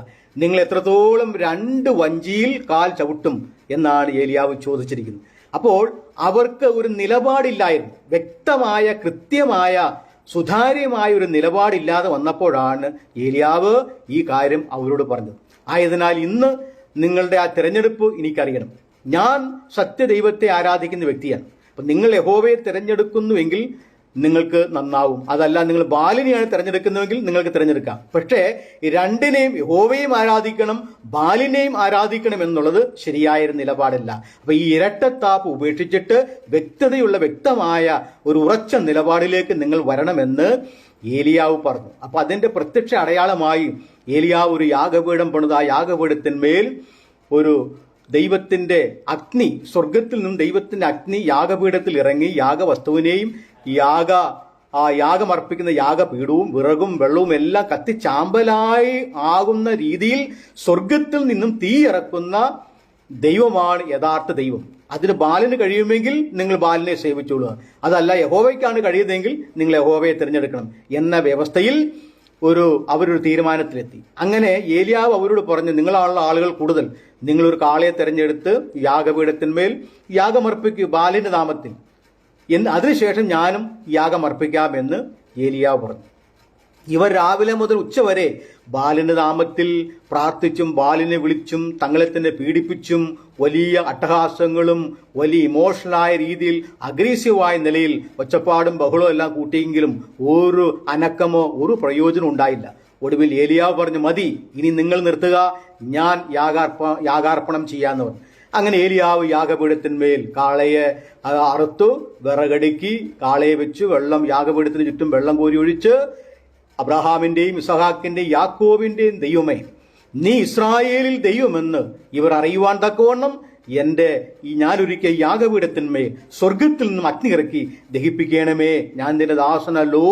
നിങ്ങൾ എത്രത്തോളം 2 വഞ്ചിയിൽ കാൽ ചവിട്ടും എന്നാണ് ഏലിയാവ് ചോദിച്ചിരിക്കുന്നത്. അപ്പോൾ അവർക്ക് ഒരു നിലപാടില്ലായിരുന്നു. വ്യക്തമായ കൃത്യമായ സുതാര്യമായ ഒരു നിലപാടില്ലാതെ വന്നപ്പോഴാണ് ഏലിയാവ് ഈ കാര്യം അവരോട് പറഞ്ഞത്. ആയതിനാൽ ഇന്ന് നിങ്ങളുടെ ആ തിരഞ്ഞെടുപ്പ് എനിക്കറിയണം. ഞാൻ സത്യദൈവത്തെ ആരാധിക്കുന്ന വ്യക്തിയാണ്. അപ്പം നിങ്ങൾ യഹോവയെ തിരഞ്ഞെടുക്കുന്നുവെങ്കിൽ നിങ്ങൾക്ക് നന്നാവും. അതല്ല, നിങ്ങൾ ബാലിനെയാണ് തിരഞ്ഞെടുക്കുന്നതെങ്കിൽ നിങ്ങൾക്ക് തിരഞ്ഞെടുക്കാം. പക്ഷേ രണ്ടിനെയും, യഹോവയെയും ആരാധിക്കണം ബാലിനെയും ആരാധിക്കണം എന്നുള്ളത് ശരിയായ നിലപാടല്ല. അപ്പൊ ഈ ഇരട്ടത്താപ്പ് ഉപേക്ഷിച്ചിട്ട് വ്യക്തമായ ഒരു ഉറച്ച നിലപാടിലേക്ക് നിങ്ങൾ വരണമെന്ന് ഏലിയാവ് പറഞ്ഞു. അപ്പൊ അതിന്റെ പ്രത്യക്ഷ അടയാളമായി ഏലിയാവ് ഒരു യാഗപീഠം പണിത് ആ യാഗപീഠത്തിന്മേൽ ഒരു ദൈവത്തിന്റെ അഗ്നി, സ്വർഗത്തിൽ നിന്നും ദൈവത്തിന്റെ അഗ്നി യാഗപീഠത്തിൽ ഇറങ്ങി യാഗവസ്തുവിനെയും യാഗമർപ്പിക്കുന്ന യാഗപീഠവും വിറകും വെള്ളവും എല്ലാം കത്തിച്ചാമ്പലായി ആകുന്ന രീതിയിൽ സ്വർഗത്തിൽ നിന്നും തീ ഇറക്കുന്ന ദൈവമാണ് യഥാർത്ഥ ദൈവം. അതിന് ബാലിന് കഴിയുമെങ്കിൽ നിങ്ങൾ ബാലിനെ സേവിച്ചോളുക, അതല്ല യഹോവയ്ക്കാണ് കഴിയുന്നതെങ്കിൽ നിങ്ങൾ യഹോവയെ തിരഞ്ഞെടുക്കണം എന്ന വ്യവസ്ഥയിൽ അവരൊരു തീരുമാനത്തിലെത്തി. അങ്ങനെ ഏലിയാവ് അവരോട് പറഞ്ഞു, നിങ്ങളാണുള്ള ആളുകൾ കൂടുതൽ, നിങ്ങളൊരു കാളയെ തിരഞ്ഞെടുത്ത് യാഗപീഠത്തിന്മേൽ യാഗമർപ്പിക്കൂ ബാലിന്റെ നാമത്തിൽ, അതിനുശേഷം ഞാനും യാഗമർപ്പിക്കാമെന്ന് ഏലിയാവ് പറഞ്ഞു. ഇവർ രാവിലെ മുതൽ ഉച്ചവരെ ബാലിന്റെ നാമത്തിൽ പ്രാർത്ഥിച്ചും ബാലിനെ വിളിച്ചും തങ്ങളെ തന്നെ പീഡിപ്പിച്ചും വലിയ അട്ടഹാസങ്ങളും വലിയ ഇമോഷണലായ രീതിയിൽ അഗ്രസീവായ നിലയിൽ ഒച്ചപ്പാടും ബഹളവും എല്ലാം കൂട്ടിയെങ്കിലും ഒരു അനക്കമോ ഒരു പ്രയോജനം ഉണ്ടായില്ല. ഒടുവിൽ ഏലിയാവ് പറഞ്ഞു, മതി, ഇനി നിങ്ങൾ നിർത്തുക, ഞാൻ യാഗാർപ്പണം ചെയ്യാന്ന് പറഞ്ഞു. അങ്ങനെ ഏലിയാവ് യാഗപീഠത്തിന്മേൽ കാളയെ അറുത്തു, വിറകടുക്കി കാളയെ വെച്ച് യാഗപീഠത്തിന് ചുറ്റും വെള്ളം കോരി ഒഴിച്ച്, അബ്രഹാമിന്റെയും ഇസഹാക്കിന്റെയും യാക്കോബിന്റെയും ദൈവമേ, നീ ഇസ്രായേലിൽ ദൈവമെന്ന് ഇവർ അറിയുവാൻ തക്കവണ്ണം ഞാനൊരിക്കൽ യാഗപീഠത്തിന്മേൽ സ്വർഗത്തിൽ നിന്നും അഗ്നി ഇറക്കി ദഹിപ്പിക്കണമേ, ഞാൻ നിന്റെ ദാസനല്ലോ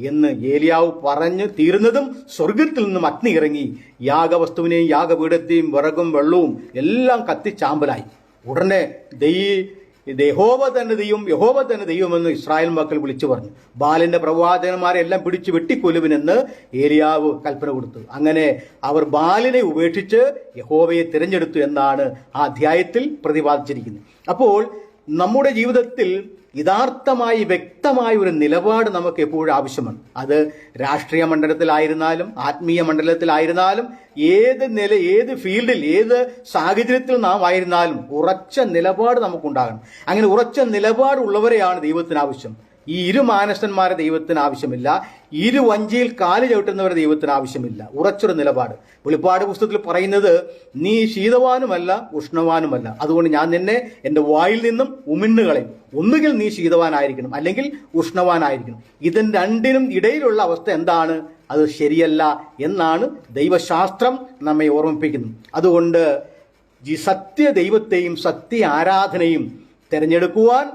എന്ന് ഏലിയാവ് പറഞ്ഞു തീർന്നതും സ്വർഗത്തിൽ നിന്നും അഗ്നി ഇറങ്ങി യാഗവസ്തുവിനെയും യാഗപീഠത്തെയും വിറകും വെള്ളവും എല്ലാം കത്തിച്ചാമ്പലായി. ഉടനെ യഹോവ തന്നെ ദൈവമെന്ന് ഇസ്രായേൽ മക്കൾ വിളിച്ചു പറഞ്ഞു. ബാലിന്റെ പ്രവാചകന്മാരെ എല്ലാം പിടിച്ചു വെട്ടിക്കൊല്ലുവിനെന്ന് ഏലിയാവ് കൽപ്പന കൊടുത്തു. അങ്ങനെ അവർ ബാലിനെ ഉപേക്ഷിച്ച് യഹോവയെ തിരഞ്ഞെടുത്തു എന്നാണ് ആ അധ്യായത്തിൽ പ്രതിപാദിച്ചിരിക്കുന്നത്. അപ്പോൾ നമ്മുടെ ജീവിതത്തിൽ യഥാർത്ഥമായി വ്യക്തമായ ഒരു നിലപാട് നമുക്ക് എപ്പോഴും ആവശ്യമാണ്. അത് രാഷ്ട്രീയ മണ്ഡലത്തിലായിരുന്നാലും ആത്മീയ മണ്ഡലത്തിലായിരുന്നാലും ഏത് ഫീൽഡിൽ ഏത് സാഹചര്യത്തിൽ നാം ആയിരുന്നാലും ഉറച്ച നിലപാട് നമുക്കുണ്ടാകണം. അങ്ങനെ ഉറച്ച നിലപാടുള്ളവരെയാണ് ദൈവത്തിന് ആവശ്യം. ഈ ഇരുമാനസന്മാരെ ദൈവത്തിന് ആവശ്യമില്ല, ഇരുവഞ്ചിയിൽ കാല് ചവിട്ടുന്നവരെ ദൈവത്തിന് ആവശ്യമില്ല. ഉറച്ചൊരു നിലപാട്. വെളിപ്പാട് പുസ്തകത്തിൽ പറയുന്നത്, നീ ശീതവാനുമല്ല ഉഷ്ണവാനുമല്ല, അതുകൊണ്ട് ഞാൻ നിന്നെ എൻ്റെ വായിൽ നിന്നും ഉമിണ്ണുകളയും. ഒന്നുകിൽ നീ ശീതവാനായിരിക്കണം, അല്ലെങ്കിൽ ഉഷ്ണവാനായിരിക്കണം. ഇതിന് രണ്ടിനും ഇടയിലുള്ള അവസ്ഥ എന്താണ്? അത് ശരിയല്ല എന്നാണ് ദൈവശാസ്ത്രം നമ്മെ ഓർമ്മിപ്പിക്കുന്നത്. അതുകൊണ്ട് ഈ സത്യ ദൈവത്തെയും സത്യ ആരാധനയും തിരഞ്ഞെടുക്കുവാൻ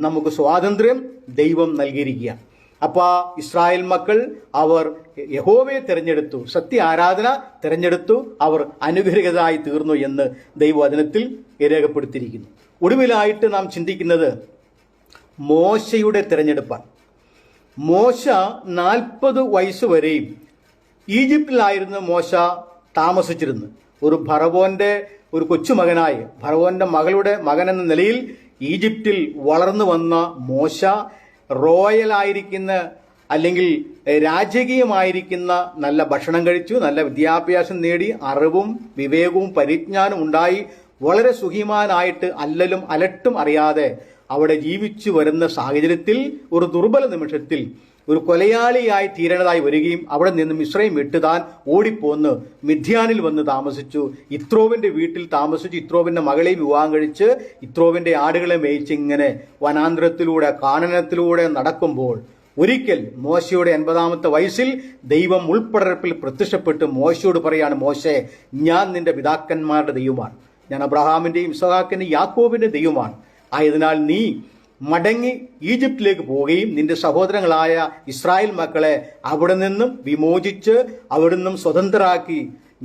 നമുക്ക് സ്വാതന്ത്ര്യം ദൈവം നൽകിയിരിക്കുകയാണ്. അപ്പൊ ഇസ്രായേൽ മക്കൾ അവർ യഹോവയെ തിരഞ്ഞെടുത്തു, സത്യ ആരാധന തിരഞ്ഞെടുത്തു, അവർ അനുഗ്രഹീതരായി തീർന്നു എന്ന് ദൈവവചനത്തിൽ രേഖപ്പെടുത്തിയിരിക്കുന്നു. ഒടുവിലായിട്ട് നാം ചിന്തിക്കുന്നത് മോശയുടെ തിരഞ്ഞെടുപ്പാണ്. മോശ 40 വയസ്സുവരെയും ഈജിപ്തിലായിരുന്നു മോശ താമസിച്ചിരുന്നത്. ഫറവോന്റെ ഒരു കൊച്ചുമകനായി, ഫറവോന്റെ മകളുടെ മകൻ എന്ന നിലയിൽ ഈജിപ്തിൽ വളർന്നു വന്ന മോശ റോയലായിരിക്കുന്ന അല്ലെങ്കിൽ രാജകീയമായിരിക്കുന്ന നല്ല ഭക്ഷണം കഴിച്ചു, നല്ല വിദ്യാഭ്യാസം നേടി, അറിവും വിവേകവും പരിജ്ഞാനവും ഉണ്ടായി വളരെ സുഖിമാനായിട്ട് അല്ലലും അലട്ടും അറിയാതെ അവിടെ ജീവിച്ചു വരുന്ന സാഹചര്യത്തിൽ ഒരു ദുർബല നിമിഷത്തിൽ ഒരു കൊലയാളിയായി തീരണതായി വരികയും അവിടെ നിന്ന് മിസ്രൈം വിട്ട് താൻ ഓടിപ്പോന്ന് മിഥ്യാനിൽ വന്ന് താമസിച്ചു. ഇത്രോവിന്റെ വീട്ടിൽ താമസിച്ചു. ഇത്രോവിന്റെ മകളെ വിവാഹം കഴിച്ച് ഇത്രോവിന്റെ ആടുകളെ മേയിച്ച് ഇങ്ങനെ വനാന്തരത്തിലൂടെ കാനനത്തിലൂടെ നടക്കുമ്പോൾ ഒരിക്കൽ മോശയുടെ 80-ാമത്തെ വയസ്സിൽ ദൈവം ഉൾപ്പടർപ്പിൽ പ്രത്യക്ഷപ്പെട്ട് മോശയോട് പറയാണ്, മോശേ, ഞാൻ നിന്റെ പിതാക്കന്മാരുടെ ദൈവമാണ്, ഞാൻ അബ്രഹാമിന്റെയും ഇസഹാക്കിന്റെയും യാക്കോബിന്റെ ദൈവമാണ്. ആയതിനാൽ നീ മടങ്ങി ഈജിപ്തിലേക്ക് പോവുകയും നിന്റെ സഹോദരങ്ങളായ ഇസ്രായേൽ മക്കളെ അവിടെ നിന്നും വിമോചിച്ച് അവിടെ നിന്നും സ്വതന്ത്രരാക്കി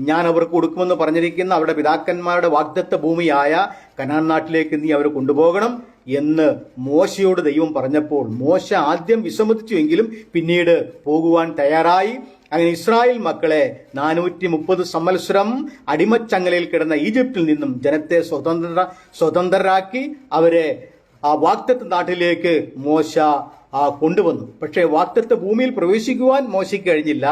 ഞാൻ അവർക്ക് കൊടുക്കുമെന്ന് പറഞ്ഞിരിക്കുന്ന അവരുടെ പിതാക്കന്മാരുടെ വാഗ്ദത്ത ഭൂമിയായ കനാൻ നാട്ടിലേക്ക് നീ അവരെ കൊണ്ടുപോകണം എന്ന് മോശയോട് ദൈവം പറഞ്ഞപ്പോൾ മോശ ആദ്യം വിസമ്മതിച്ചുവെങ്കിലും പിന്നീട് പോകുവാൻ തയ്യാറായി. അങ്ങനെ ഇസ്രായേൽ മക്കളെ 430 സംവത്സരം അടിമച്ചങ്ങലയിൽ കിടന്ന ഈജിപ്തിൽ നിന്നും ജനത്തെ സ്വതന്ത്രരാക്കി അവരെ ആ വാഗ്ദത്ത നാട്ടിലേക്ക് മോശ കൊണ്ടുവന്നു. പക്ഷേ വാഗ്ദത്ത ഭൂമിയിൽ പ്രവേശിക്കുവാൻ മോശയ്ക്ക് കഴിഞ്ഞില്ല.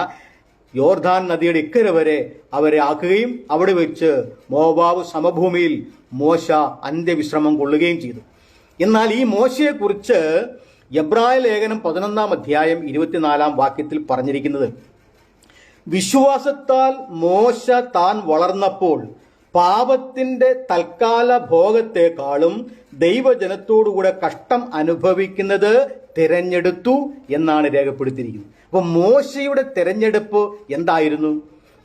യോർദാൻ നദിയുടെ ഇക്കരെ വരെ അവരെ ആക്കുകയും അവിടെ വെച്ച് മോവാബ് സമഭൂമിയിൽ മോശ അന്ത്യവിശ്രമം കൊള്ളുകയും ചെയ്തു. എന്നാൽ ഈ മോശയെക്കുറിച്ച് എബ്രായ ലേഖനം 11-ാം അധ്യായം 24-ാം വാക്യത്തിൽ പറഞ്ഞിരിക്കുന്നത്, വിശ്വാസത്താൽ മോശ താൻ വളർന്നപ്പോൾ പാപത്തിന്റെ തൽക്കാല ഭോഗത്തെക്കാളും ദൈവജനത്തോടുകൂടെ കഷ്ടം അനുഭവിക്കുന്നത് തിരഞ്ഞെടുത്തു എന്നാണ് രേഖപ്പെടുത്തിയിരിക്കുന്നത്. അപ്പൊ മോശയുടെ തിരഞ്ഞെടുപ്പ് എന്തായിരുന്നു?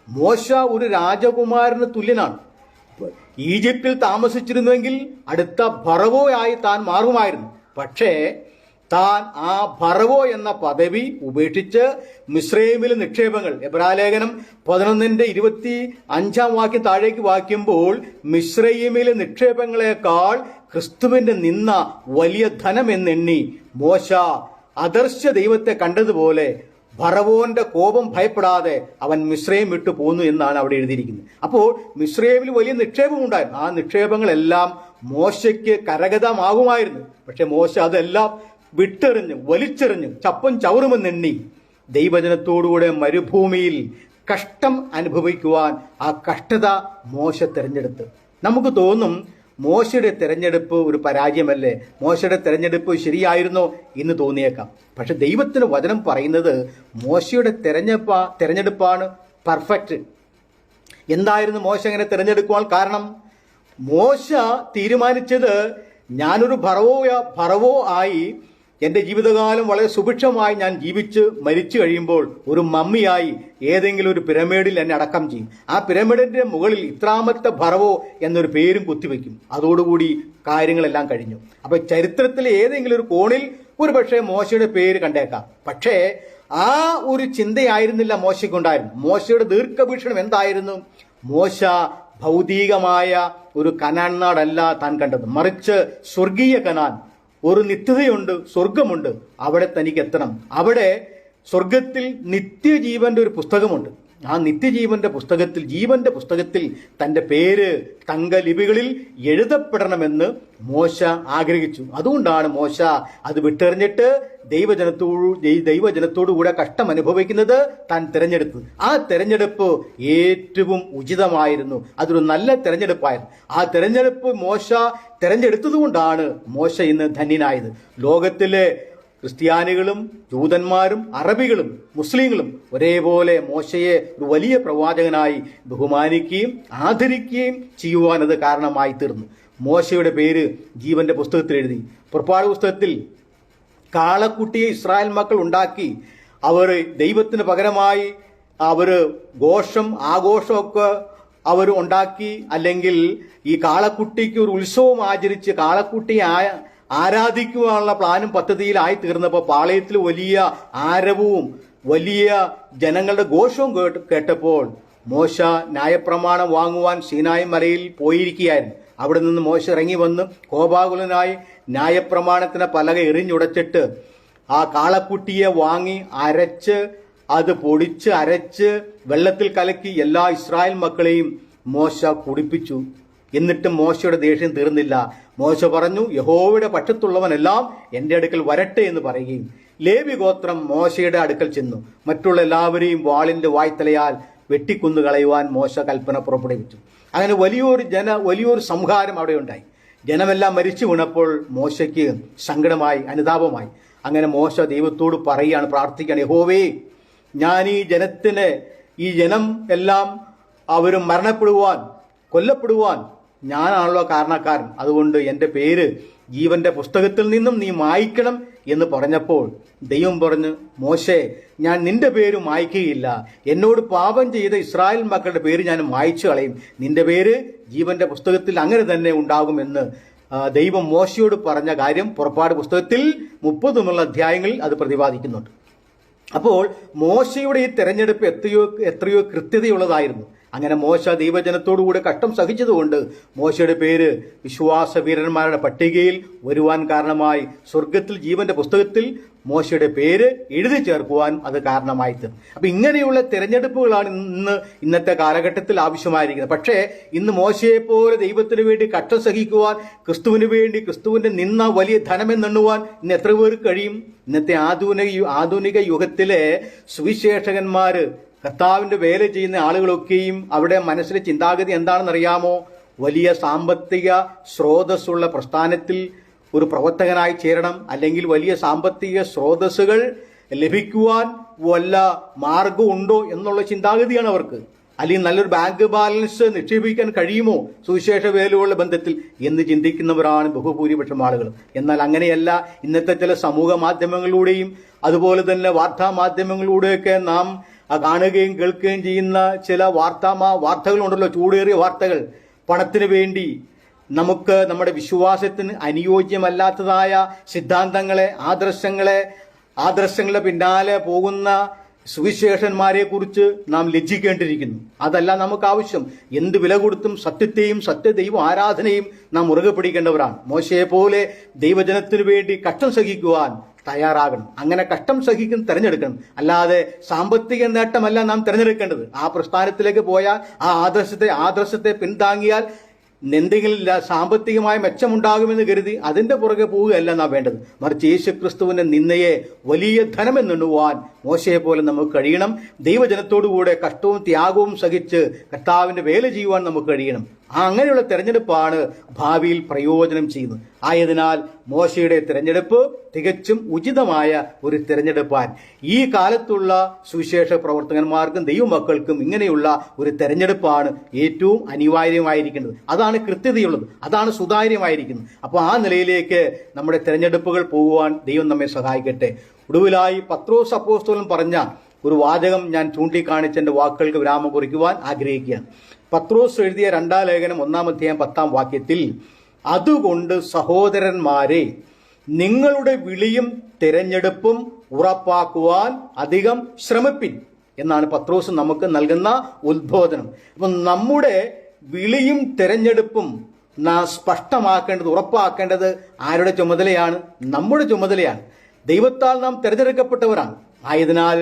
മോശ ഒരു രാജകുമാരന് തുല്യനാണ്. ഈജിപ്തിൽ താമസിച്ചിരുന്നുവെങ്കിൽ അടുത്ത ഫറവോയായി താൻ മാറുമായിരുന്നു. പക്ഷേ താൻ ആ ഫറവോ എന്ന പദവി ഉപേക്ഷിച്ച് മിസ്രൈമിലെ നിക്ഷേപങ്ങൾ, എബ്രാലേഖനം 11:25 വാക്യം താഴേക്ക് വായിക്കുമ്പോൾ, മിസ്രൈമിലെ നിക്ഷേപങ്ങളെക്കാൾ ക്രിസ്തുവിന്റെ നിന്ന വലിയ ധനമെന്നെണ്ണി മോശ അദർശ്യ ദൈവത്തെ കണ്ടതുപോലെ ഫറവോന്റെ കോപം ഭയപ്പെടാതെ അവൻ മിസ്രൈം വിട്ടു പോന്നു എന്നാണ് അവിടെ എഴുതിയിരിക്കുന്നത്. അപ്പോൾ മിസ്രൈമിൽ വലിയ നിക്ഷേപം ഉണ്ടായിരുന്നു. ആ നിക്ഷേപങ്ങളെല്ലാം മോശയ്ക്ക് കരഗതമാകുമായിരുന്നു. പക്ഷെ മോശ അതെല്ലാം വിട്ടെറിഞ്ഞ് വലിച്ചെറിഞ്ഞ് ചപ്പും ചവറുമെന്നെണ്ണി ദൈവജനത്തോടുകൂടെ മരുഭൂമിയിൽ കഷ്ടം അനുഭവിക്കുവാൻ ആ കഷ്ടത മോശ തിരഞ്ഞെടുത്ത്. നമുക്ക് തോന്നും മോശയുടെ തെരഞ്ഞെടുപ്പ് ഒരു പരാജയമല്ലേ, മോശയുടെ തെരഞ്ഞെടുപ്പ് ശരിയായിരുന്നോ എന്ന് തോന്നിയേക്കാം. പക്ഷെ ദൈവത്തിന് വചനം പറയുന്നത് മോശയുടെ തെരഞ്ഞെടുപ്പാണ് പെർഫെക്റ്റ്. എന്തായിരുന്നു മോശ അങ്ങനെ തിരഞ്ഞെടുക്കുവാൻ കാരണം? മോശ തീരുമാനിച്ചത്, ഞാനൊരു ഫറവോ ആയി എൻ്റെ ജീവിതകാലം വളരെ സുഭിക്ഷമായി ഞാൻ ജീവിച്ച് മരിച്ചു കഴിയുമ്പോൾ ഒരു മമ്മിയായി ഏതെങ്കിലും ഒരു പിരമിഡിൽ എന്നെ അടക്കം ചെയ്യും. ആ പിരമിഡിന്റെ മുകളിൽ ഇത്രാമത്തെ ഫറവോ എന്നൊരു പേരും കുത്തിവെക്കും. അതോടുകൂടി കാര്യങ്ങളെല്ലാം കഴിഞ്ഞു. അപ്പൊ ചരിത്രത്തിലെ ഏതെങ്കിലും ഒരു കോണിൽ ഒരു പക്ഷേ മോശയുടെ പേര് കണ്ടേക്കാം. പക്ഷേ ആ ഒരു ചിന്തയായിരുന്നില്ല മോശയ്ക്കുണ്ടായിരുന്നു. മോശയുടെ ദീർഘവീക്ഷണം എന്തായിരുന്നു? മോശ ഭൗതികമായ ഒരു കനാൻ നാടല്ല താൻ കണ്ടത്, മറിച്ച് സ്വർഗീയ കനാൻ, ഒരു നിത്യതയുണ്ട്, സ്വർഗമുണ്ട്, അവിടെ തനിക്ക് എത്തണം. അവിടെ സ്വർഗത്തിൽ നിത്യജീവന്റെ ഒരു പുസ്തകമുണ്ട്. ആ നിത്യജീവന്റെ പുസ്തകത്തിൽ, ജീവന്റെ പുസ്തകത്തിൽ തന്റെ പേര് തങ്കലിപികളിൽ എഴുതപ്പെടണമെന്ന് മോശ ആഗ്രഹിച്ചു. അതുകൊണ്ടാണ് മോശ അത് വിട്ടെറിഞ്ഞിട്ട് ദൈവജനത്തോടുകൂടെ കഷ്ടം അനുഭവിക്കുന്നത് താൻ തിരഞ്ഞെടുത്തത്. ആ തെരഞ്ഞെടുപ്പ് ഏറ്റവും ഉചിതമായിരുന്നു. അതൊരു നല്ല തെരഞ്ഞെടുപ്പായിരുന്നു. ആ തെരഞ്ഞെടുപ്പ് മോശ തെരഞ്ഞെടുത്തതുകൊണ്ടാണ് മോശ ഇന്ന് ധന്യനായത്. ലോകത്തിലെ ക്രിസ്ത്യാനികളും ജൂതന്മാരും അറബികളും മുസ്ലിങ്ങളും ഒരേപോലെ മോശയെ ഒരു വലിയ പ്രവാചകനായി ബഹുമാനിക്കുകയും ആദരിക്കുകയും ചെയ്യുവാൻ അത് കാരണമായി തീർന്നു. മോശയുടെ പേര് ജീവന്റെ പുസ്തകത്തിൽ എഴുതി. പുറപ്പാട് പുസ്തകത്തിൽ കാളക്കുട്ടിയെ ഇസ്രായേൽ മക്കൾ ഉണ്ടാക്കി അവർ ദൈവത്തിന് പകരമായി ആഘോഷമൊക്കെ അവർ ഉണ്ടാക്കി. അല്ലെങ്കിൽ ഈ കാളക്കുട്ടിക്ക് ഒരു ഉത്സവം ആചരിച്ച് കാളക്കുട്ടിയെ ആരാധിക്കുവാനുള്ള പ്ലാനും പദ്ധതിയിലായി തീർന്നപ്പോൾ പാളയത്തിൽ വലിയ ആരവവും വലിയ ജനങ്ങളുടെ ഘോഷവും കേട്ടപ്പോൾ മോശ ന്യായപ്രമാണം വാങ്ങുവാൻ സീനായി മലയിൽ പോയിരിക്കുകയായിരുന്നു. അവിടെ നിന്ന് മോശ ഇറങ്ങി വന്ന് കോപാകുലനായി ന്യായപ്രമാണത്തിന് പലക എറിഞ്ഞുടച്ചിട്ട് ആ കാളക്കുട്ടിയെ വാങ്ങി അത് പൊടിച്ച് അരച്ച് വെള്ളത്തിൽ കലക്കി എല്ലാ ഇസ്രായേൽ മക്കളെയും മോശ കുടിപ്പിച്ചു. എന്നിട്ടും മോശയുടെ ദേഷ്യം തീർന്നില്ല. മോശ പറഞ്ഞു, യഹോവയുടെ പക്ഷത്തുള്ളവനെല്ലാം എൻ്റെ അടുക്കൽ വരട്ടെ എന്ന് പറയുകയും ലേവി ഗോത്രം മോശയുടെ അടുക്കൽ ചെന്നു. മറ്റുള്ള എല്ലാവരെയും വാളിന്റെ വായ്ത്തലയാൽ വെട്ടിക്കൊന്നു കളയുവാൻ മോശ കൽപ്പന പുറപ്പെടുവിച്ചു. അങ്ങനെ വലിയൊരു സംഹാരം അവിടെ ഉണ്ടായി. ജനമെല്ലാം മരിച്ചു വീണപ്പോൾ മോശയ്ക്ക് സങ്കടമായി, അനുതാപമായി. അങ്ങനെ മോശ ദൈവത്തോട് പറയുകയാണ്, പ്രാർത്ഥിക്കുകയാണ്, യഹോവേ, ഞാൻ ഈ ജനം എല്ലാം അവരും കൊല്ലപ്പെടുവാൻ ഞാനാണല്ലോ കാരണക്കാരൻ. അതുകൊണ്ട് എൻ്റെ പേര് ജീവന്റെ പുസ്തകത്തിൽ നിന്നും നീ മായ്ക്കണം എന്ന് പറഞ്ഞപ്പോൾ ദൈവം പറഞ്ഞു, മോശേ, ഞാൻ നിന്റെ പേര് മായ്ക്കുകയില്ല. എന്നോട് പാപം ചെയ്ത ഇസ്രായേൽ മക്കളുടെ പേര് ഞാൻ മായ്ച്ചു കളയും. നിന്റെ പേര് ജീവന്റെ പുസ്തകത്തിൽ അങ്ങനെ തന്നെ ഉണ്ടാകുമെന്ന് ദൈവം മോശയോട് പറഞ്ഞ കാര്യം പുറപ്പാട് പുസ്തകത്തിൽ 30 അധ്യായങ്ങളിൽ അത് പ്രതിപാദിക്കുന്നുണ്ട്. അപ്പോൾ മോശയുടെ ഈ തെരഞ്ഞെടുപ്പ് എത്രയോ കൃത്യതയുള്ളതായിരുന്നു. അങ്ങനെ മോശ ദൈവജനത്തോടുകൂടെ കഷ്ടം സഹിച്ചതുകൊണ്ട് മോശയുടെ പേര് വിശ്വാസവീരന്മാരുടെ പട്ടികയിൽ വരുവാൻ കാരണമായി. സ്വർഗത്തിൽ ജീവന്റെ പുസ്തകത്തിൽ മോശയുടെ പേര് എഴുതി ചേർക്കുവാൻ അത് കാരണമായി തീർന്നു. അപ്പൊ ഇങ്ങനെയുള്ള തെരഞ്ഞെടുപ്പുകളാണ് ഇന്നത്തെ കാലഘട്ടത്തിൽ ആവശ്യമായിരിക്കുന്നത്. പക്ഷേ ഇന്ന് മോശയെ പോലെ ദൈവത്തിന് വേണ്ടി കഷ്ടം സഹിക്കുവാൻ, ക്രിസ്തുവിന് വേണ്ടി ക്രിസ്തുവിന്റെ നിന്ന വലിയ ധനമെന്നെണ്ണുവാൻ ഇന്ന് എത്ര പേർക്ക് കഴിയും? ഇന്നത്തെ ആധുനിക യുഗത്തിലെ സുവിശേഷകന്മാര്, കർത്താവിന്റെ വേല ചെയ്യുന്ന ആളുകളൊക്കെയും അവരുടെ മനസ്സിലെ ചിന്താഗതി എന്താണെന്നറിയാമോ? വലിയ സാമ്പത്തിക സ്രോതസ്സുള്ള പ്രസ്ഥാനത്തിൽ ഒരു പ്രവർത്തകനായി ചേരണം, അല്ലെങ്കിൽ വലിയ സാമ്പത്തിക സ്രോതസ്സുകൾ ലഭിക്കുവാൻ വല്ല മാർഗമുണ്ടോ എന്നുള്ള ചിന്താഗതിയാണ് അവർക്ക്. അല്ലെങ്കിൽ നല്ലൊരു ബാങ്ക് ബാലൻസ് നിക്ഷേപിക്കാൻ കഴിയുമോ സുവിശേഷ വേലയുള്ള ബന്ധത്തിൽ എന്ന് ചിന്തിക്കുന്നവരാണ് ബഹുഭൂരിപക്ഷം ആളുകൾ. എന്നാൽ അങ്ങനെയല്ല. ഇന്നത്തെ ചില സമൂഹ മാധ്യമങ്ങളിലൂടെയും അതുപോലെ തന്നെ വാർത്താ മാധ്യമങ്ങളിലൂടെയൊക്കെ നാം കാണുകയും കേൾക്കുകയും ചെയ്യുന്ന ചില വാർത്തകളുണ്ടല്ലോ, ചൂടേറിയ വാർത്തകൾ. പണത്തിന് വേണ്ടി നമുക്ക് നമ്മുടെ വിശ്വാസത്തിന് അനുയോജ്യമല്ലാത്തതായ സിദ്ധാന്തങ്ങളെ, ആദർശങ്ങളുടെ പിന്നാലെ പോകുന്ന സുവിശേഷന്മാരെ കുറിച്ച് നാം ലജ്ജിക്കേണ്ടിയിരിക്കുന്നു. അതല്ല നമുക്ക് ആവശ്യം. എന്ത് വില കൊടുത്തും സത്യത്തെയും സത്യദൈവ ആരാധനയും നാം മുറുകെ പിടിക്കേണ്ടവരാണ്. മോശയെ പോലെ ദൈവജനത്തിനു വേണ്ടി കഷ്ടം സഹിക്കുവാൻ തയ്യാറാകണം. അങ്ങനെ കഷ്ടം സഹിക്കുന്ന തിരഞ്ഞെടുക്കണം. അല്ലാതെ സാമ്പത്തിക നേട്ടമല്ല നാം തിരഞ്ഞെടുക്കേണ്ടത്. ആ പ്രസ്ഥാനത്തിലേക്ക് പോയാൽ, ആ ആദർശത്തെ പിന്താങ്ങിയാൽ എന്തെങ്കിലും സാമ്പത്തികമായ മെച്ചമുണ്ടാകുമെന്ന് കരുതി അതിന്റെ പുറകെ പോവുകയല്ല നാം വേണ്ടത്. മറിച്ച് യേശുക്രിസ്തുവിന്റെ നിന്നയെ വലിയ ധനമെന്നെണ്ണുവാൻ മോശയെ പോലെ നമുക്ക് കഴിയണം. ദൈവജനത്തോടുകൂടെ കഷ്ടവും ത്യാഗവും സഹിച്ച് കർത്താവിന്റെ വേല ചെയ്യുവാൻ നമുക്ക് കഴിയണം. അങ്ങനെയുള്ള തെരഞ്ഞെടുപ്പാണ് ഭാവിയിൽ പ്രയോജനം ചെയ്യുന്നത്. ആയതിനാൽ മോശയുടെ തിരഞ്ഞെടുപ്പ് തികച്ചും ഉചിതമായ ഒരു തിരഞ്ഞെടുപ്പാൻ ഈ കാലത്തുള്ള സുവിശേഷ പ്രവർത്തകന്മാർക്കും ദൈവമക്കൾക്കും ഇങ്ങനെയുള്ള ഒരു തെരഞ്ഞെടുപ്പാണ് ഏറ്റവും അനിവാര്യമായിരിക്കുന്നത്. അതാണ് കൃത്യതയുള്ളത്, അതാണ് സുതാര്യമായിരിക്കുന്നത്. അപ്പോൾ ആ നിലയിലേക്ക് നമ്മുടെ തെരഞ്ഞെടുപ്പുകൾ പോകുവാൻ ദൈവം നമ്മെ സഹായിക്കട്ടെ. ഒടുവിലായി പത്രോസ് അപ്പോസ്തലൻ പറഞ്ഞ ഒരു വാചകം ഞാൻ ചൂണ്ടിക്കാണിച്ച് എൻ്റെ വാക്കുകൾക്ക് വിരാമം കുറിക്കുവാൻ ആഗ്രഹിക്കുകയാണ്. പത്രോസ് എഴുതിയ 2 ലേഖനം 1 അധ്യായം 10 വാക്യത്തിൽ, അതുകൊണ്ട് സഹോദരന്മാരെ, നിങ്ങളുടെ വിളിയും തിരഞ്ഞെടുപ്പും ഉറപ്പാക്കുവാൻ അധികം ശ്രമിപ്പിൻ എന്നാണ് പത്രോസ് നമുക്ക് നൽകുന്ന ഉദ്ബോധനം. അപ്പം നമ്മുടെ വിളിയും തിരഞ്ഞെടുപ്പും നാം സ്പഷ്ടമാക്കേണ്ടത്, ഉറപ്പാക്കേണ്ടത് ആരുടെ ചുമതലയാണ്? നമ്മുടെ ചുമതലയാണ്. ദൈവത്താൽ നാം തിരഞ്ഞെടുക്കപ്പെട്ടവരാണ്. ആയതിനാൽ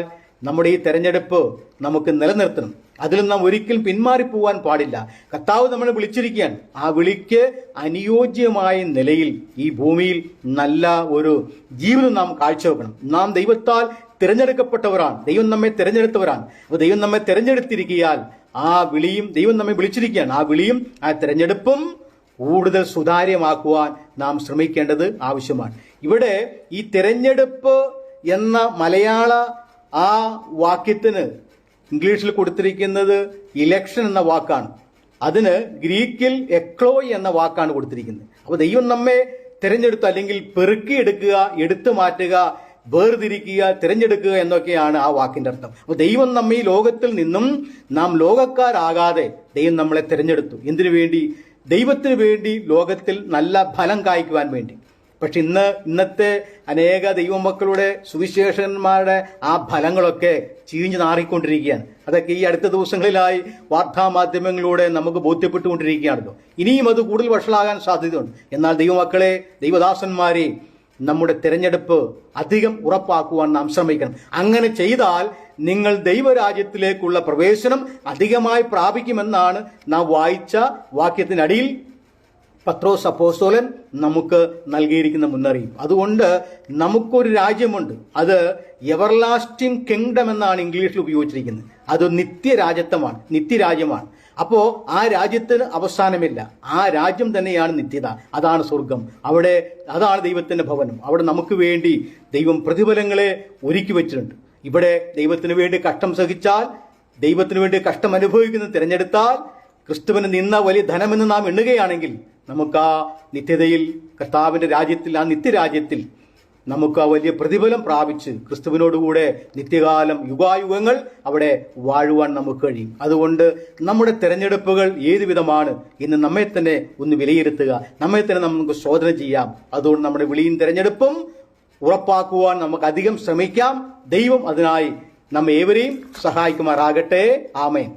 നമ്മുടെ ഈ തെരഞ്ഞെടുപ്പ് നമുക്ക് നിലനിർത്തണം. അതിൽ നാം ഒരിക്കലും പിന്മാറിപ്പോവാൻ പാടില്ല. കർത്താവ് നമ്മളെ വിളിച്ചിരിക്കുകയാണ്. ആ വിളിക്ക് അനുയോജ്യമായ നിലയിൽ ഈ ഭൂമിയിൽ നല്ല ഒരു ജീവിതം നാം കാഴ്ചവെക്കണം. നാം ദൈവത്താൽ തിരഞ്ഞെടുക്കപ്പെട്ടവരാണ്. ദൈവം നമ്മെ തിരഞ്ഞെടുത്തവരാണ്. അപ്പോൾ ദൈവം നമ്മെ തിരഞ്ഞെടുത്തിരിക്കിയാൽ ആ വിളിയും, ദൈവം നമ്മെ വിളിച്ചിരിക്കുകയാണ്, ആ വിളിയും ആ തിരഞ്ഞെടുപ്പും കൂടുതൽ സുതാര്യമാക്കുവാൻ നാം ശ്രമിക്കേണ്ടത് ആവശ്യമാണ്. ഇവിടെ ഈ തിരഞ്ഞെടുപ്പ് എന്ന മലയാള ആ വാക്യത്തിന് ഇംഗ്ലീഷിൽ കൊടുത്തിരിക്കുന്നത് ഇലക്ഷൻ എന്ന വാക്കാണ്. അതിന് ഗ്രീക്കിൽ എക്ലോയ് എന്ന വാക്കാണ് കൊടുത്തിരിക്കുന്നത്. അപ്പോൾ ദൈവം നമ്മെ തിരഞ്ഞെടുത്തു, അല്ലെങ്കിൽ പെറുക്കിയെടുക്കുക, എടുത്തു മാറ്റുക, വേർതിരിക്കുക, തിരഞ്ഞെടുക്കുക എന്നൊക്കെയാണ് ആ വാക്കിന്റെ അർത്ഥം. അപ്പോൾ ദൈവം നമ്മെ ഈ ലോകത്തിൽ നിന്നും നാം ലോകക്കാരാകാതെ ദൈവം നമ്മളെ തിരഞ്ഞെടുത്തു. എന്തിനു വേണ്ടി? ദൈവത്തിന് വേണ്ടി, ലോകത്തിൽ നല്ല ഫലം കായ്ക്കുവാൻ വേണ്ടി. പക്ഷെ ഇന്നത്തെ അനേക ദൈവമക്കളുടെ, സുവിശേഷന്മാരുടെ ആ ഫലങ്ങളൊക്കെ ചീഞ്ഞു നാറിക്കൊണ്ടിരിക്കുകയാണ്. അതൊക്കെ ഈ അടുത്ത ദിവസങ്ങളിലായി വാർത്താമാധ്യമങ്ങളിലൂടെ നമുക്ക് ബോധ്യപ്പെട്ടുകൊണ്ടിരിക്കുകയാണല്ലോ. ഇനിയും അത് കൂടുതൽ വഷളാകാൻ സാധ്യതയുണ്ട്. എന്നാൽ ദൈവമക്കളെ, ദൈവദാസന്മാരെ, നമ്മുടെ തിരഞ്ഞെടുപ്പ് അധികം ഉറപ്പാക്കുവാൻ നാം ശ്രമിക്കണം. അങ്ങനെ ചെയ്താൽ നിങ്ങൾ ദൈവരാജ്യത്തിലേക്കുള്ള പ്രവേശനം അധികമായി പ്രാപിക്കുമെന്നാണ് നാം വായിച്ച വാക്യത്തിനടിയിൽ പത്രോസ് അപ്പോസ്തലൻ നമുക്ക് നൽകിയിരിക്കുന്ന മുന്നറിയിപ്പ്. അതുകൊണ്ട് നമുക്കൊരു രാജ്യമുണ്ട്. അത് എവർലാസ്റ്റിംഗ് കിങ്ഡം എന്നാണ് ഇംഗ്ലീഷിൽ ഉപയോഗിച്ചിരിക്കുന്നത്. അത് നിത്യരാജ്യമാണ്. അപ്പോ ആ രാജ്യത്തിന് അവസാനമില്ല. ആ രാജ്യം തന്നെയാണ് നിത്യത. അതാണ് സ്വർഗം. അതാണ് ദൈവത്തിന്റെ ഭവനം. അവിടെ നമുക്ക് വേണ്ടി ദൈവം പ്രതിഫലങ്ങളെ ഒരുക്കി വെച്ചിട്ടുണ്ട്. ഇവിടെ ദൈവത്തിന് വേണ്ടി കഷ്ടം സഹിച്ചാൽ, ദൈവത്തിന് വേണ്ടി കഷ്ടം അനുഭവിക്കുന്ന തിരഞ്ഞെടുത്താൽ, ക്രിസ്തുവിന് നിന്ന വലിയ ധനമെന്ന് നാം എണ്ണുകയാണെങ്കിൽ, നമുക്ക് ആ നിത്യതയിൽ, കർത്താവിന്റെ രാജ്യത്തിൽ, ആ നിത്യരാജ്യത്തിൽ നമുക്ക് ആ വലിയ പ്രതിഫലം പ്രാപിച്ച് ക്രിസ്തുവിനോടുകൂടെ നിത്യകാലം, യുഗായുഗങ്ങൾ അവിടെ വാഴുവാൻ നമുക്ക് കഴിയും. അതുകൊണ്ട് നമ്മുടെ തെരഞ്ഞെടുപ്പുകൾ ഏതു വിധമാണ് എന്ന് നമ്മെ തന്നെ ഒന്ന് വിലയിരുത്തുക, നമ്മെ തന്നെ നമുക്ക് ശോധന ചെയ്യാം. അതുകൊണ്ട് നമ്മുടെ വിളിയും തെരഞ്ഞെടുപ്പും ഉറപ്പാക്കുവാൻ നമുക്ക് അധികം ശ്രമിക്കാം. ദൈവം അതിനായി നമ്മെ ഏവരെയും സഹായിക്കുമാറാകട്ടെ. ആമേൻ.